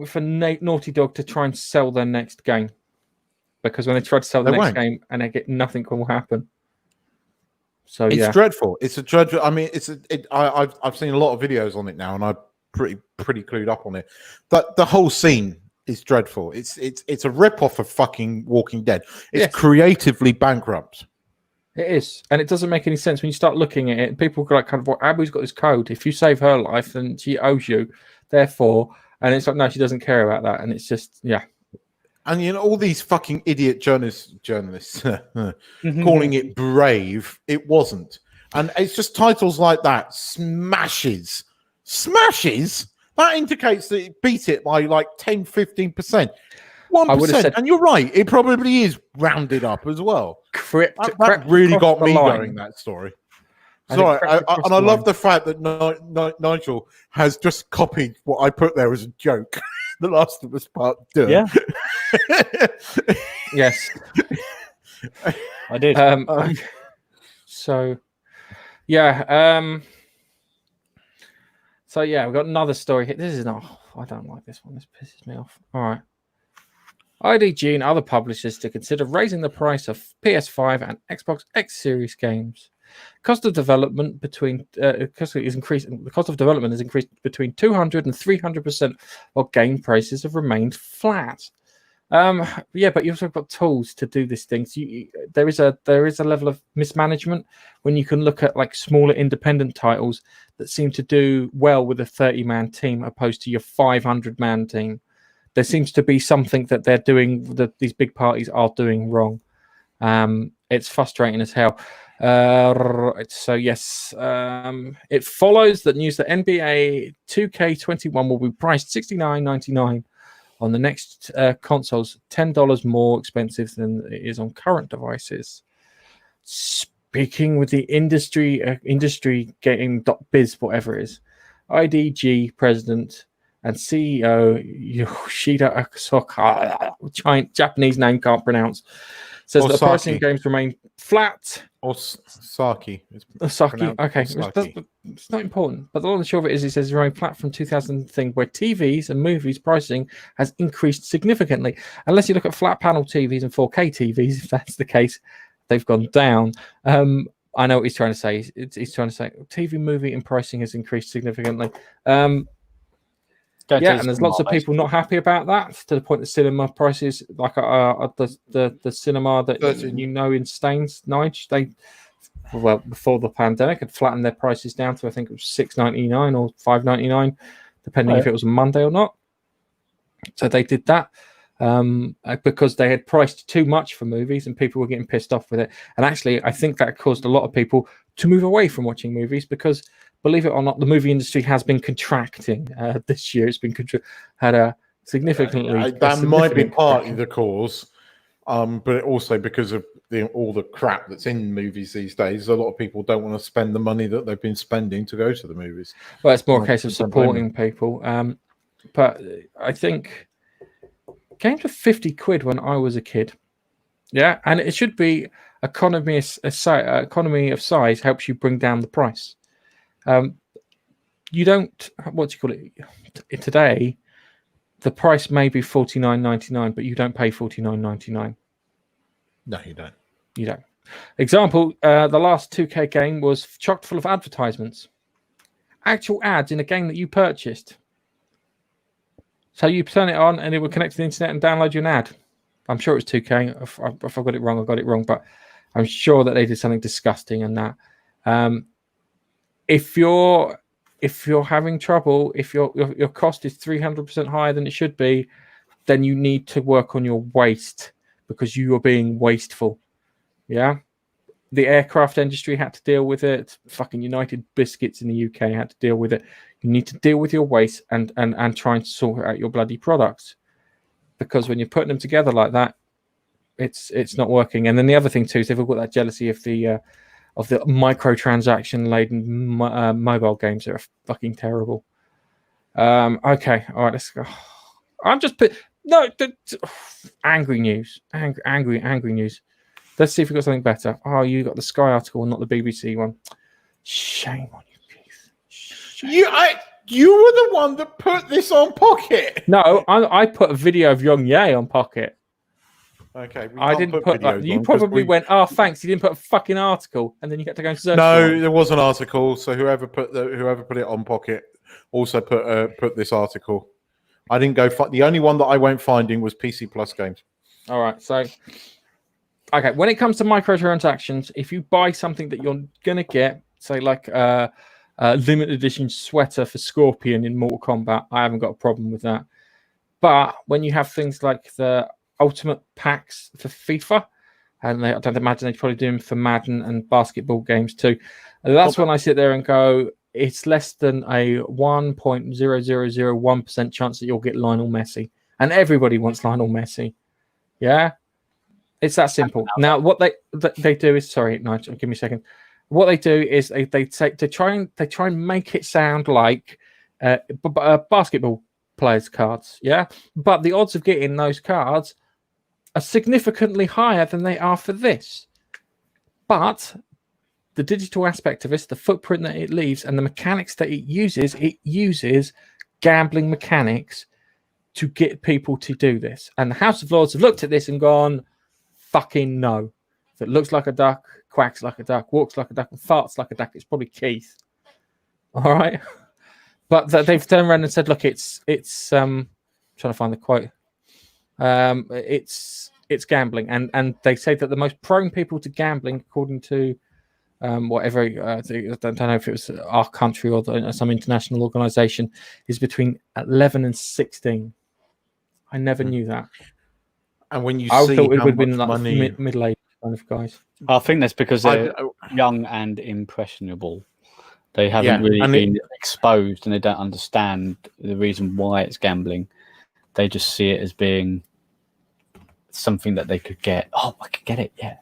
[SPEAKER 1] for Naughty Dog to try and sell their next game, because when they try to sell the next game and they get nothing will happen. So
[SPEAKER 3] it's dreadful. It's a dreadful. I mean, I've seen a lot of videos on it now, and I'm pretty clued up on it. But the whole scene is dreadful. It's a rip off of fucking Walking Dead. It's creatively bankrupt.
[SPEAKER 1] It is, and it doesn't make any sense when you start looking at it. People go like, kind of, well, Abby's got this code. If you save her life, then she owes you. Therefore, and it's like, no, she doesn't care about that, and it's just,
[SPEAKER 3] And all these fucking idiot journalists calling it brave. It wasn't, and it's just titles like that. Smashes. That indicates that it beat it by like 10-15%. 1%, and you're right. It probably is rounded up as well. That really got me going. That story. Sorry, and I love the fact that Nigel has just copied what I put there as a joke. The Last of Us Part 2.
[SPEAKER 2] Yeah.
[SPEAKER 1] Yes,
[SPEAKER 2] I did.
[SPEAKER 1] So we've got another story here. This is not. I don't like this one. This pisses me off. All right. IDG and other publishers to consider raising the price of PS5 and Xbox X Series games. Cost of development is increased. The cost of development has increased between 200 and 300%, while game prices have remained flat. But you also got tools to do these things. There is a level of mismanagement when you can look at like smaller independent titles that seem to do well with a 30-man team opposed to your 500-man team. There seems to be something that they're doing that these big parties are doing wrong. It's frustrating as hell. It follows that news that NBA 2K21 will be priced $69.99 on the next consoles, $10 more expensive than it is on current devices. Speaking with the industry game.biz, whatever it is, IDG president and CEO Yoshida Akasoka, Japanese name can't pronounce, says that pricing games remain flat.
[SPEAKER 3] Or Saki.
[SPEAKER 1] Saki. Okay, it's not important. But the long and short of it is, it says remain flat from 2000 thing, where TVs and movies pricing has increased significantly. Unless you look at flat panel TVs and 4K TVs, if that's the case, they've gone down. I know what he's trying to say. He's trying to say TV, movie, and pricing has increased significantly. And there's lots of people not happy about that, to the point that cinema prices, like the cinema that in Staines, Nige, before the pandemic had flattened their prices down to, I think it was $6.99 or $5.99, depending if it was a Monday or not. So they did that because they had priced too much for movies and people were getting pissed off with it. And actually, I think that caused a lot of people to move away from watching movies because, believe it or not, the movie industry has been contracting this year. It's been had a significantly.
[SPEAKER 3] That might be partly the cause, but also because of all the crap that's in movies these days. A lot of people don't want to spend the money that they've been spending to go to the movies.
[SPEAKER 1] Well, it's more a case of supporting people. But I think games were £50 when I was a kid. Yeah, and it should be economy of size helps you bring down the price. You don't, today, the price may be $49.99, but you don't pay $49.99.
[SPEAKER 3] No, you don't.
[SPEAKER 1] You don't. Example, the last 2K game was chock full of advertisements. Actual ads in a game that you purchased. So you turn it on and it will connect to the internet and download you an ad. I'm sure it was 2K. If I got it wrong, I got it wrong. But I'm sure that they did something disgusting in that. If you're having trouble, if your cost is 300% higher than it should be, then you need to work on your waste because you are being wasteful. Yeah. The aircraft industry had to deal with it. Fucking United Biscuits in the UK had to deal with it. You need to deal with your waste and try and sort out your bloody products, because when you're putting them together like that, it's not working. And then the other thing too is they've all got that jealousy of the microtransaction laden mobile games that are fucking terrible. Okay, all right, let's go. I'm just angry news. Angry news. Let's see if we've got something better. Oh, you got the Sky article, not the BBC one. Shame on you, Keith.
[SPEAKER 3] You were the one that put this on Pocket.
[SPEAKER 1] No, I put a video of Young Ye on Pocket.
[SPEAKER 3] Okay,
[SPEAKER 1] I didn't put that. You probably went, oh, thanks. You didn't put a fucking article, and then you had to go and search.
[SPEAKER 3] No, there was an article. So whoever put it on Pocket also put this article. I didn't go. The only one that I went finding was PC Plus games.
[SPEAKER 1] All right, so. Okay, when it comes to microtransactions, if you buy something that you're going to get, say like a limited edition sweater for Scorpion in Mortal Kombat, I haven't got a problem with that. But when you have things like the Ultimate Packs for FIFA, and I don't imagine they probably do them for Madden and basketball games too, that's when I sit there and go, it's less than a 1.0001% chance that you'll get Lionel Messi. And everybody wants Lionel Messi. Yeah? It's that simple. Now, what they do is, sorry, Nigel, give me a second. What they do is they try and make it sound like basketball players' cards, yeah. But the odds of getting those cards are significantly higher than they are for this. But the digital aspect of this, the footprint that it leaves, and the mechanics that it uses gambling mechanics to get people to do this. And the House of Lords have looked at this and gone, fucking no. If it looks like a duck, quacks like a duck, walks like a duck, and farts like a duck, it's probably Keith. All right. But they've turned around and said, look, it's trying to find the quote. It's gambling. And they say that the most prone people to gambling, according to whatever, I don't know if it was our country or some international organization, is between 11 and 16. I never knew that.
[SPEAKER 3] And when you
[SPEAKER 1] I
[SPEAKER 3] see
[SPEAKER 1] thought it
[SPEAKER 3] how
[SPEAKER 1] would have been
[SPEAKER 3] much
[SPEAKER 1] like
[SPEAKER 3] money...
[SPEAKER 1] middle-aged kind of guys.
[SPEAKER 2] I think that's because they're young and impressionable. They haven't really been exposed, and they don't understand the reason why it's gambling. They just see it as being something that they could get. Oh, I could get it, yeah.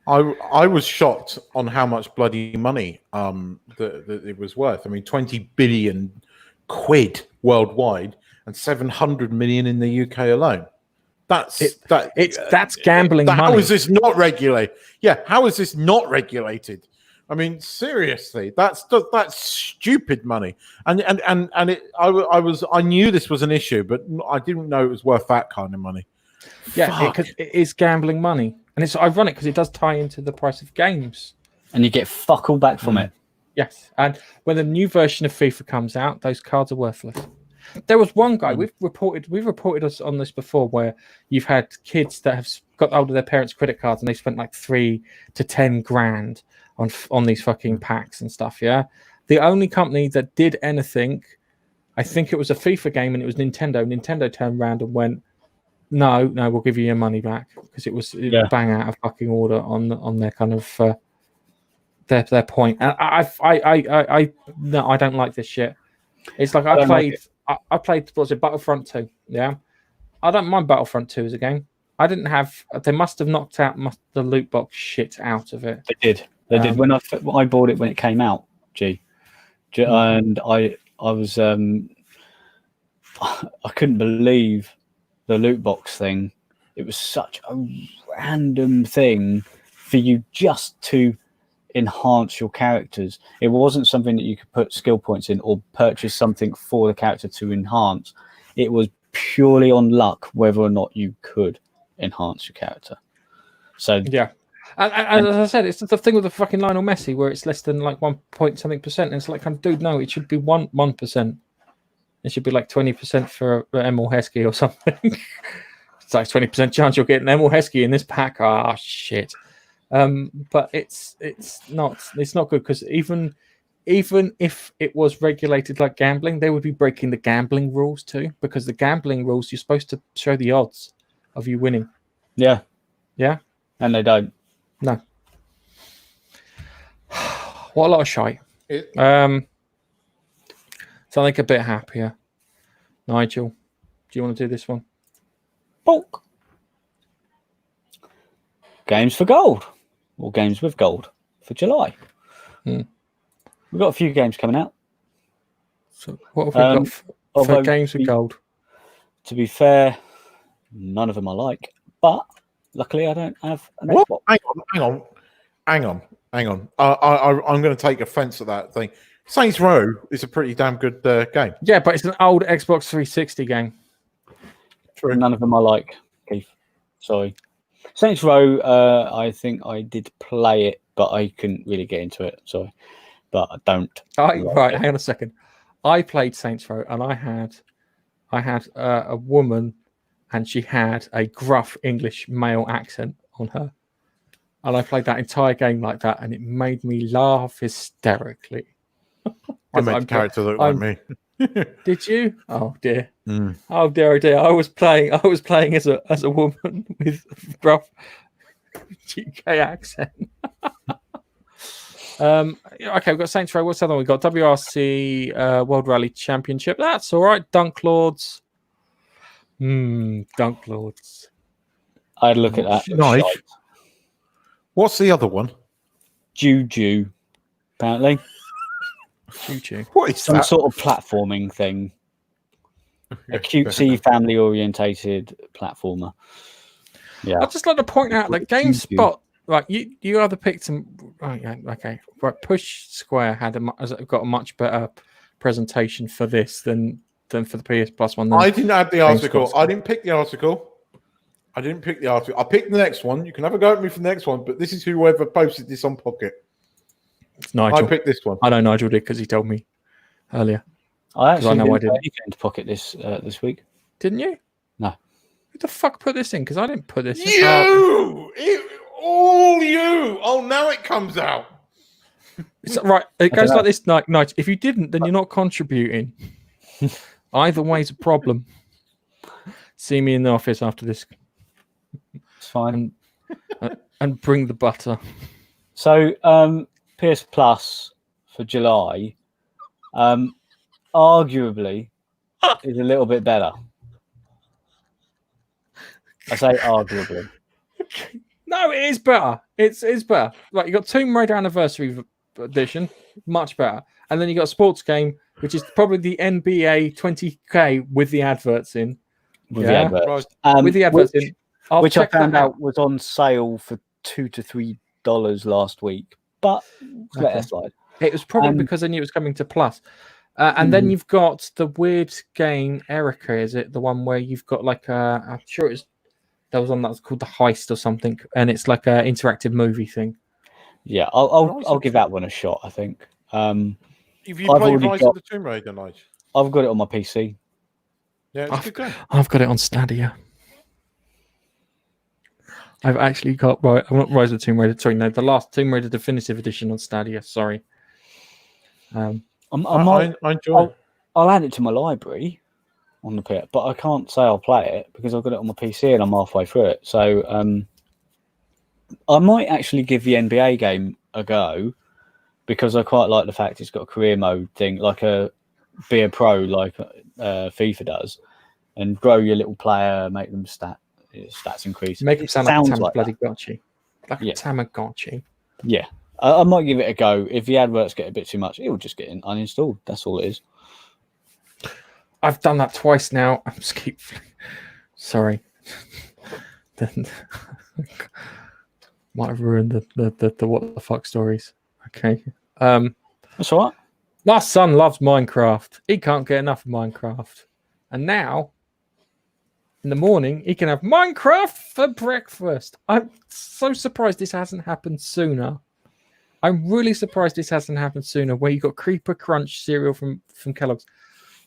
[SPEAKER 3] I was shocked on how much bloody money that it was worth. I mean, 20 billion quid worldwide and 700 million in the UK alone. That's
[SPEAKER 1] gambling money.
[SPEAKER 3] How is this not regulated? Yeah, how is this not regulated? I mean, seriously, that's stupid money. And I knew this was an issue, but I didn't know it was worth that kind of money.
[SPEAKER 1] Yeah, because it is gambling money, and it's ironic because it does tie into the price of games,
[SPEAKER 2] and you get fuck all back from it.
[SPEAKER 1] Yes, and when the new version of FIFA comes out, those cards are worthless. There was one guy we've reported us on this before, where you've had kids that have got hold of their parents' credit cards and they spent like 3 to 10 grand on these fucking packs and stuff. Yeah, the only company that did anything, I think it was a FIFA game, and it was Nintendo. Nintendo turned around and went, No, we'll give you your money back, because it was bang out of fucking order on their kind of their point. And no, I don't like this shit. It's like I played what was it, Battlefront 2. Yeah, I don't mind Battlefront 2 as a game. I didn't have. They must have knocked out the loot box shit out of it.
[SPEAKER 2] They did. They did. When I bought it when it came out, and I was I couldn't believe the loot box thing. It was such a random thing for you just to enhance your characters. It wasn't something that you could put skill points in or purchase something for the character to enhance. It was purely on luck whether or not you could enhance your character. So
[SPEAKER 1] yeah, and as I said, it's the thing with the fucking Lionel Messi where it's less than like 1 point something percent, and it's like, dude, no, it should be 1%. It should be like 20% for Emil Heskey or something. It's like 20% chance you're getting Emil Heskey in this pack. Ah, shit. But it's not good because even if it was regulated like gambling, they would be breaking the gambling rules too, because the gambling rules, you're supposed to show the odds of you winning.
[SPEAKER 2] Yeah.
[SPEAKER 1] Yeah.
[SPEAKER 2] And they don't.
[SPEAKER 1] No. What a lot of shite. Something a bit happier. Nigel, do you want to do this one?
[SPEAKER 2] Bulk. Games for gold. Or games with gold for July. We've got a few games coming out.
[SPEAKER 1] So what have we got for games with gold?
[SPEAKER 2] To be fair, none of them I like. But luckily I don't have an Xbox.
[SPEAKER 3] Hang on. I'm going to take offense at that thing. Saints Row is a pretty damn good game.
[SPEAKER 1] Yeah, but it's an old Xbox 360 game.
[SPEAKER 3] True.
[SPEAKER 2] None of them I like, Keith. Sorry. Saints Row, I think I did play it, but I couldn't really get into it. Sorry. But I don't.
[SPEAKER 1] Right, hang on a second. I played Saints Row and I had a woman and she had a gruff English male accent on her. And I played that entire game like that and it made me laugh hysterically.
[SPEAKER 3] I made a character look like me.
[SPEAKER 1] Did you? Oh dear. Oh dear, oh dear. I was playing as a woman with gruff UK accent. Okay, we've got Saints Row. What's the other one? We've got WRC World Rally Championship. That's all right. Dunk Lords. Dunk Lords.
[SPEAKER 2] I'd look at that.
[SPEAKER 3] Nice. What's the other one?
[SPEAKER 2] Juju, apparently.
[SPEAKER 1] Juju.
[SPEAKER 3] What is
[SPEAKER 2] Some
[SPEAKER 3] that?
[SPEAKER 2] sort of platforming thing. A cutesy, family-orientated platformer. Yeah.
[SPEAKER 1] I'd just like to point out that GameSpot, like you either picked some. Oh, yeah, okay. Right, Push Square has got a much better presentation for this than for the PS Plus one.
[SPEAKER 3] I didn't add the article. I didn't pick the article. I picked the next one. You can have a go at me for the next one, but this is whoever posted this on Pocket.
[SPEAKER 1] It's Nigel.
[SPEAKER 3] I picked this one.
[SPEAKER 1] I know Nigel did because he told me earlier.
[SPEAKER 2] I actually
[SPEAKER 1] know I
[SPEAKER 2] didn't
[SPEAKER 1] didn't.
[SPEAKER 2] get into Pocket this week.
[SPEAKER 1] Didn't you?
[SPEAKER 2] No.
[SPEAKER 1] Who the fuck put this in? Because I didn't put this in.
[SPEAKER 3] All you! Oh, now it comes out.
[SPEAKER 1] It's right. It goes like this, Nigel. If you didn't, then you're not contributing. Either way's a problem. See me in the office after this.
[SPEAKER 2] It's fine.
[SPEAKER 1] And bring the butter.
[SPEAKER 2] So, PS Plus for July, arguably, is a little bit better. I say arguably.
[SPEAKER 1] No, it is better. It's better. Like you got Tomb Raider Anniversary Edition, much better, and then you got a sports game, which is probably the NBA 20K with the adverts in.
[SPEAKER 2] With the adverts,
[SPEAKER 1] with the adverts in.
[SPEAKER 2] Which I found out was on sale for $2 to $3 last week, but let it slide.
[SPEAKER 1] It was probably because I knew it was coming to Plus. And then you've got the weird game, Erica, is it? The one where you've got like I'm sure there was one that was called The Heist or something, and it's like an interactive movie thing.
[SPEAKER 2] Yeah, I'll give that one a shot, I think.
[SPEAKER 3] Have you played Rise of the Tomb Raider, Nigel?
[SPEAKER 2] I've got it on my PC.
[SPEAKER 3] Yeah, it's a good game.
[SPEAKER 1] I've got it on Stadia. I've actually got I'm not Rise of the Tomb Raider. Sorry, no, the last Tomb Raider Definitive Edition on Stadia. Sorry.
[SPEAKER 3] I enjoy it.
[SPEAKER 2] I'll add it to my library on the PS, but I can't say I'll play it because I've got it on my PC and I'm halfway through it. So I might actually give the NBA game a go because I quite like the fact it's got a career mode thing, like be a pro like FIFA does, and grow your little player, make them stats increase.
[SPEAKER 1] Make it sound like a Tamagotchi. Like a Tamagotchi.
[SPEAKER 2] Yeah. I might give it a go. If the adverts get a bit too much, it will just get uninstalled. That's all it is.
[SPEAKER 1] I've done that twice now. I'm just sorry. Might have ruined the what the fuck stories. Okay.
[SPEAKER 2] That's all right.
[SPEAKER 1] My son loves Minecraft. He can't get enough of Minecraft. And now, in the morning, he can have Minecraft for breakfast. I'm so surprised this hasn't happened sooner. I'm really surprised this hasn't happened sooner, where you got Creeper Crunch cereal from Kellogg's.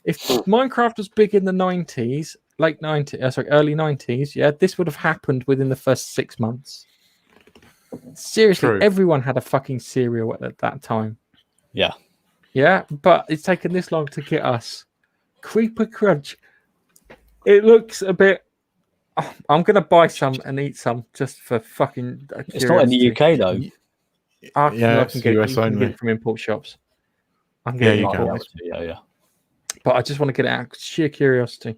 [SPEAKER 1] If Minecraft was big in the 90s early 90s, yeah, this would have happened within the first 6 months. Seriously,
[SPEAKER 3] True.
[SPEAKER 1] everyone had a fucking cereal at that time.
[SPEAKER 2] Yeah.
[SPEAKER 1] Yeah, but it's taken this long to get us. Creeper Crunch. It looks a bit. I'm gonna buy some and eat some just for fucking.
[SPEAKER 2] It's not in the UK though.
[SPEAKER 1] I
[SPEAKER 3] Yeah,
[SPEAKER 1] can get it.
[SPEAKER 3] US
[SPEAKER 1] You can
[SPEAKER 3] only.
[SPEAKER 1] get it from import shops. I'm
[SPEAKER 3] Yeah,
[SPEAKER 1] getting
[SPEAKER 3] you
[SPEAKER 1] it.
[SPEAKER 3] can.
[SPEAKER 2] Yeah.
[SPEAKER 1] But I just want to get it out. Sheer curiosity.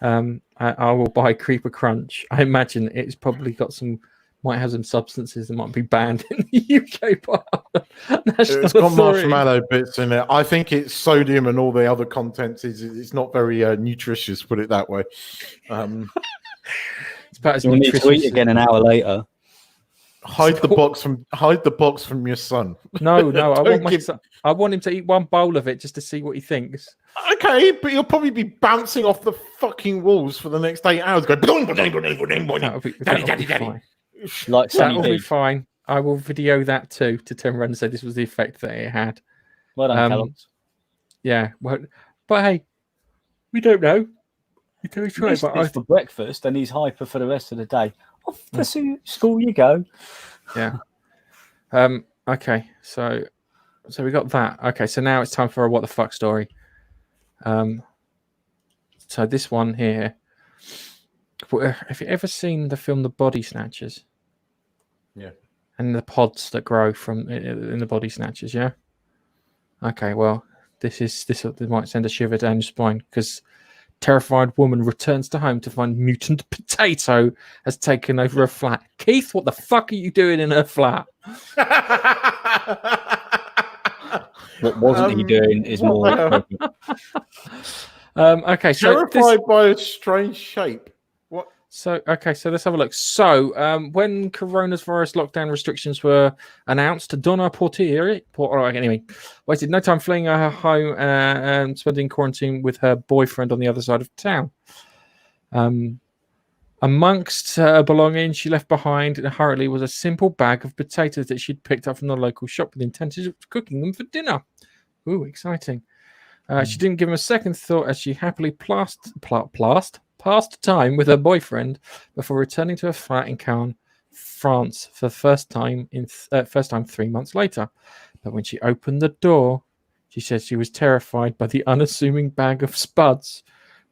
[SPEAKER 1] I will buy Creeper Crunch. I imagine it's probably might have some substances that might be banned in the UK. But
[SPEAKER 3] It's got marshmallow bits in it. I think it's sodium and all the other contents. It's not very nutritious, put it that way.
[SPEAKER 1] It's about as
[SPEAKER 2] You'll need to eat
[SPEAKER 1] nutritious
[SPEAKER 2] again an hour later.
[SPEAKER 3] Hide the box from your son.
[SPEAKER 1] No, I want my
[SPEAKER 3] give-
[SPEAKER 1] son. I want him to eat one bowl of it just to see what he thinks.
[SPEAKER 3] Okay, but you'll probably be bouncing off the fucking walls for the next 8 hours. Going,
[SPEAKER 1] That'll be
[SPEAKER 3] daddy.
[SPEAKER 1] fine.
[SPEAKER 2] Like
[SPEAKER 1] That'll
[SPEAKER 2] Sunny
[SPEAKER 1] be
[SPEAKER 2] D.
[SPEAKER 1] fine. I will video that too to turn around and say this was the effect that it had.
[SPEAKER 2] Well done, Kellogg's.
[SPEAKER 1] Yeah, well, but hey, we don't know. We don't try.
[SPEAKER 2] He's
[SPEAKER 1] But
[SPEAKER 2] for breakfast and he's hyper for the rest of the day. Off to school you go.
[SPEAKER 1] yeah. Okay. So we got that. Okay. So now it's time for a what the fuck story. So this one here. Have you ever seen the film The Body Snatchers?
[SPEAKER 3] Yeah.
[SPEAKER 1] And the pods that grow from in the body snatchers, yeah. Okay, well, this might send a shiver down your spine because terrified woman returns to home to find mutant potato has taken over her flat. Keith, what the fuck are you doing in her flat?
[SPEAKER 2] What wasn't he doing is more appropriate.
[SPEAKER 1] Okay, so
[SPEAKER 3] terrified by a strange shape. What?
[SPEAKER 1] So let's have a look. So, when coronavirus lockdown restrictions were announced, Donna Portier, wasted no time fleeing her home and spending quarantine with her boyfriend on the other side of town. Amongst her belongings she left behind hurriedly was a simple bag of potatoes that she'd picked up from the local shop with the intention of cooking them for dinner. Ooh, exciting. She didn't give him a second thought as she happily passed time with her boyfriend before returning to her flat in Caen, France, for the first time 3 months later. But when she opened the door, she said she was terrified by the unassuming bag of spuds,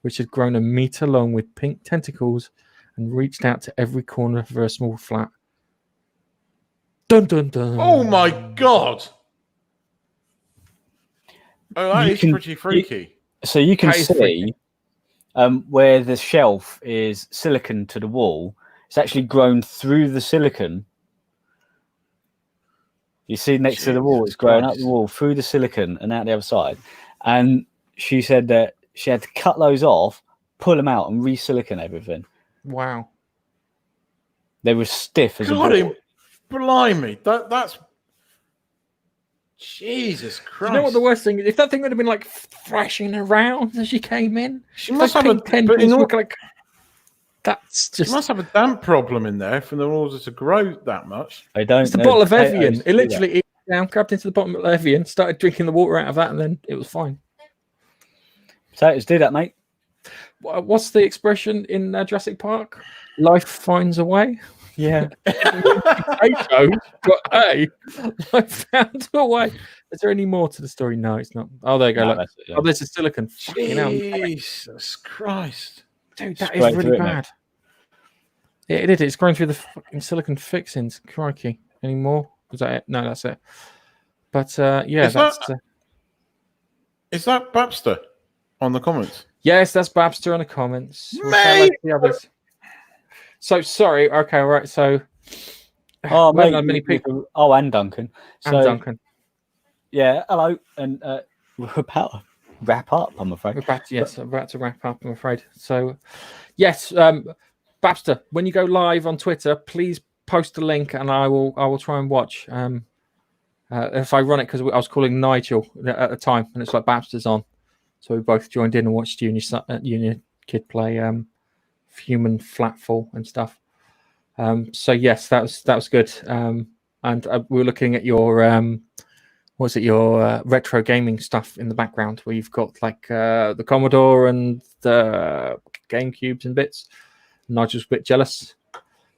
[SPEAKER 1] which had grown a meter long with pink tentacles and reached out to every corner of her small flat. Dun dun dun!
[SPEAKER 3] Oh my god! Oh, that is pretty freaky.
[SPEAKER 2] So you can
[SPEAKER 1] That is
[SPEAKER 2] see
[SPEAKER 1] freaky.
[SPEAKER 2] where the shelf is silicon to the wall. It's actually grown through the silicon. You see next to the wall, it's growing up the wall through the silicon and out the other side. And she said that she had to cut those off, pull them out, and re-silicon everything.
[SPEAKER 1] Wow.
[SPEAKER 2] They were stiff as a
[SPEAKER 3] God,
[SPEAKER 2] board.
[SPEAKER 3] blimey, that's Jesus Christ.
[SPEAKER 1] You know what the worst thing is? If that thing would have been like thrashing around as she came in,
[SPEAKER 3] She must have
[SPEAKER 1] that's just.
[SPEAKER 3] She must have a damp problem in there for the order to grow that much.
[SPEAKER 2] I don't.
[SPEAKER 1] It's the
[SPEAKER 2] know
[SPEAKER 1] bottle of
[SPEAKER 2] potatoes
[SPEAKER 1] Evian.
[SPEAKER 2] do
[SPEAKER 1] It literally it down, grabbed into the bottom of Evian, started drinking the water out of that, and then it was fine.
[SPEAKER 2] that. Potatoes do that, mate.
[SPEAKER 1] What's the expression in Jurassic Park? Life finds a way. Yeah. Potato, but hey, life found a way. Is there any more to the story? No, it's not. Oh, there you go.
[SPEAKER 2] No,
[SPEAKER 1] Look.
[SPEAKER 2] that's it, yeah.
[SPEAKER 1] Oh, there's a silicon. Fucking hell.
[SPEAKER 3] Jesus Christ.
[SPEAKER 1] Dude, that
[SPEAKER 2] Straight
[SPEAKER 1] is really
[SPEAKER 2] through it, mate.
[SPEAKER 1] bad. Yeah, it is. It's growing through the fucking silicon fixings. Crikey. Any more? Was that it? No, that's it. But yeah,
[SPEAKER 3] Is that Babster on the comments?
[SPEAKER 1] yes, that's Babster in the comments. We'll say
[SPEAKER 3] Mate!
[SPEAKER 1] hello to the others. So sorry. Okay, all right. So
[SPEAKER 2] Oh,
[SPEAKER 1] we haven't
[SPEAKER 2] mate.
[SPEAKER 1] had many people.
[SPEAKER 2] Oh, and Duncan. So,
[SPEAKER 1] And Duncan.
[SPEAKER 2] yeah, hello. And we're about to wrap up, I'm afraid.
[SPEAKER 1] I'm about to wrap up, I'm afraid. So, yes, Babster, when you go live on Twitter, please post a link, and I will try and watch. If I run it, because I was calling Nigel at the time, and it's like Babster's on, so we both joined in and watched Junior Kid play Human Flatfall and stuff. So yes, that was good. And we were looking at your your retro gaming stuff in the background, where you've got like the Commodore and the GameCubes and bits. Nigel's a bit jealous.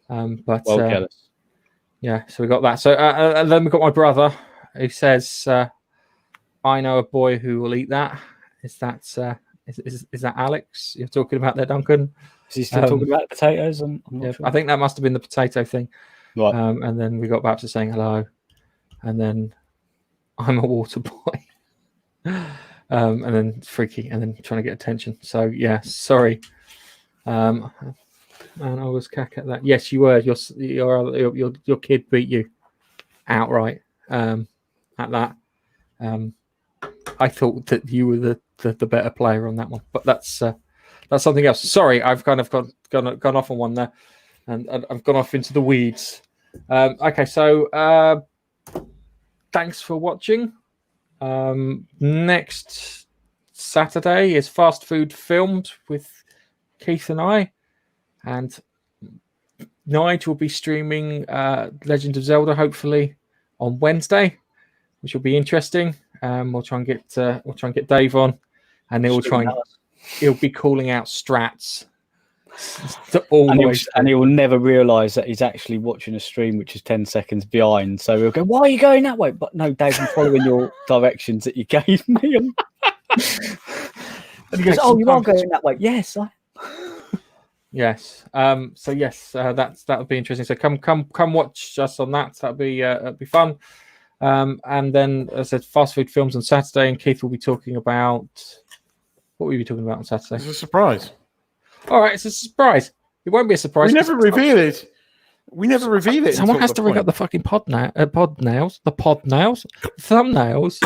[SPEAKER 1] But
[SPEAKER 2] jealous.
[SPEAKER 1] Yeah, so we got that. So and then we got my brother who says, "I know a boy who will eat that." Is that Alex you're talking about there, Duncan?
[SPEAKER 2] Is he still talking about potatoes? I'm not sure.
[SPEAKER 1] I think that must have been the potato thing.
[SPEAKER 2] Right.
[SPEAKER 1] And then we got back to saying hello, and then I'm a water boy, and then freaky, and then trying to get attention. So yeah, sorry. And I was cack at that. Yes, you were. Your kid beat you outright at that. I thought that you were the better player on that one, but that's something else. Sorry, I've kind of gone off on one there, and I've gone off into the weeds. Okay, so thanks for watching. Next Saturday is Fast Food Filmed with Keith and I. And Nigel will be streaming Legend of Zelda, hopefully on Wednesday, which will be interesting. We'll try and get Dave on, and he'll be calling out strats.
[SPEAKER 2] And he will never realise that he's actually watching a stream which is 10 seconds behind. So he'll go, "Why are you going that way?" But no, Dave, I'm following your directions that you gave me. And he goes, "Oh, you are going that way." Yes.
[SPEAKER 1] Yes. So yes, that would be interesting. So come watch us on that. That'll be fun. And then, as I said, Fast Food Films on Saturday, and Keith will be talking about what will you be talking about on Saturday?
[SPEAKER 3] It's a surprise.
[SPEAKER 1] All right, it's a surprise. It won't be a surprise.
[SPEAKER 3] We never reveal it. We never reveal it.
[SPEAKER 1] Someone has to ring up the fucking pod nails, thumbnails.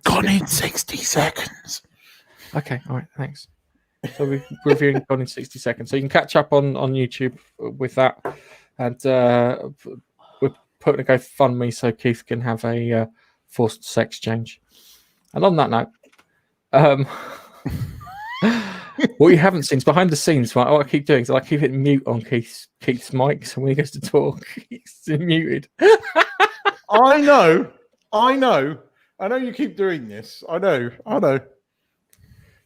[SPEAKER 3] Gone in 60 seconds.
[SPEAKER 1] Okay, all right, thanks. So we're reviewing Gone in 60 seconds. So you can catch up on YouTube with that. And we're putting a GoFundMe so Keith can have a forced sex change. And on that note, what you haven't seen is behind the scenes. Right? What I keep doing is I keep hitting mute on Keith's mic. So when he goes to talk, he's muted.
[SPEAKER 3] I know. I know you keep doing this. I know.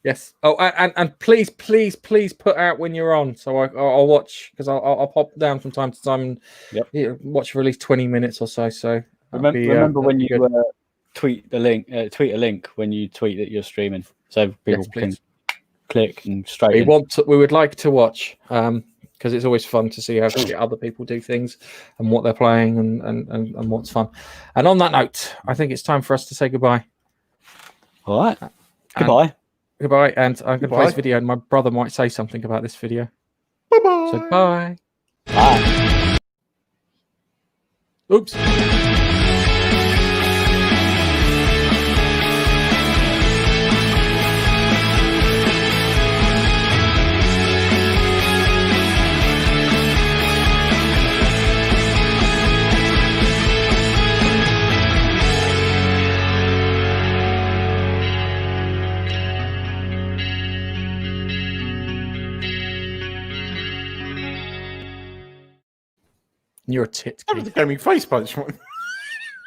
[SPEAKER 1] Yes. Oh, and please put out when you're on, so I'll watch, because I'll pop down from time to time and watch for at least 20 minutes or so. So
[SPEAKER 2] remember when you tweet a link when you tweet that you're streaming, so people can click and straight.
[SPEAKER 1] We would like to watch, because it's always fun to see how other people do things and what they're playing and what's fun. And on that note, I think it's time for us to say goodbye.
[SPEAKER 2] All right. Goodbye.
[SPEAKER 1] Goodbye, and I'm going to play this video, and my brother might say something about this video.
[SPEAKER 3] Bye-bye.
[SPEAKER 1] So bye.
[SPEAKER 2] Bye.
[SPEAKER 1] Oops. You're a tit.
[SPEAKER 3] That was a gaming face punch one.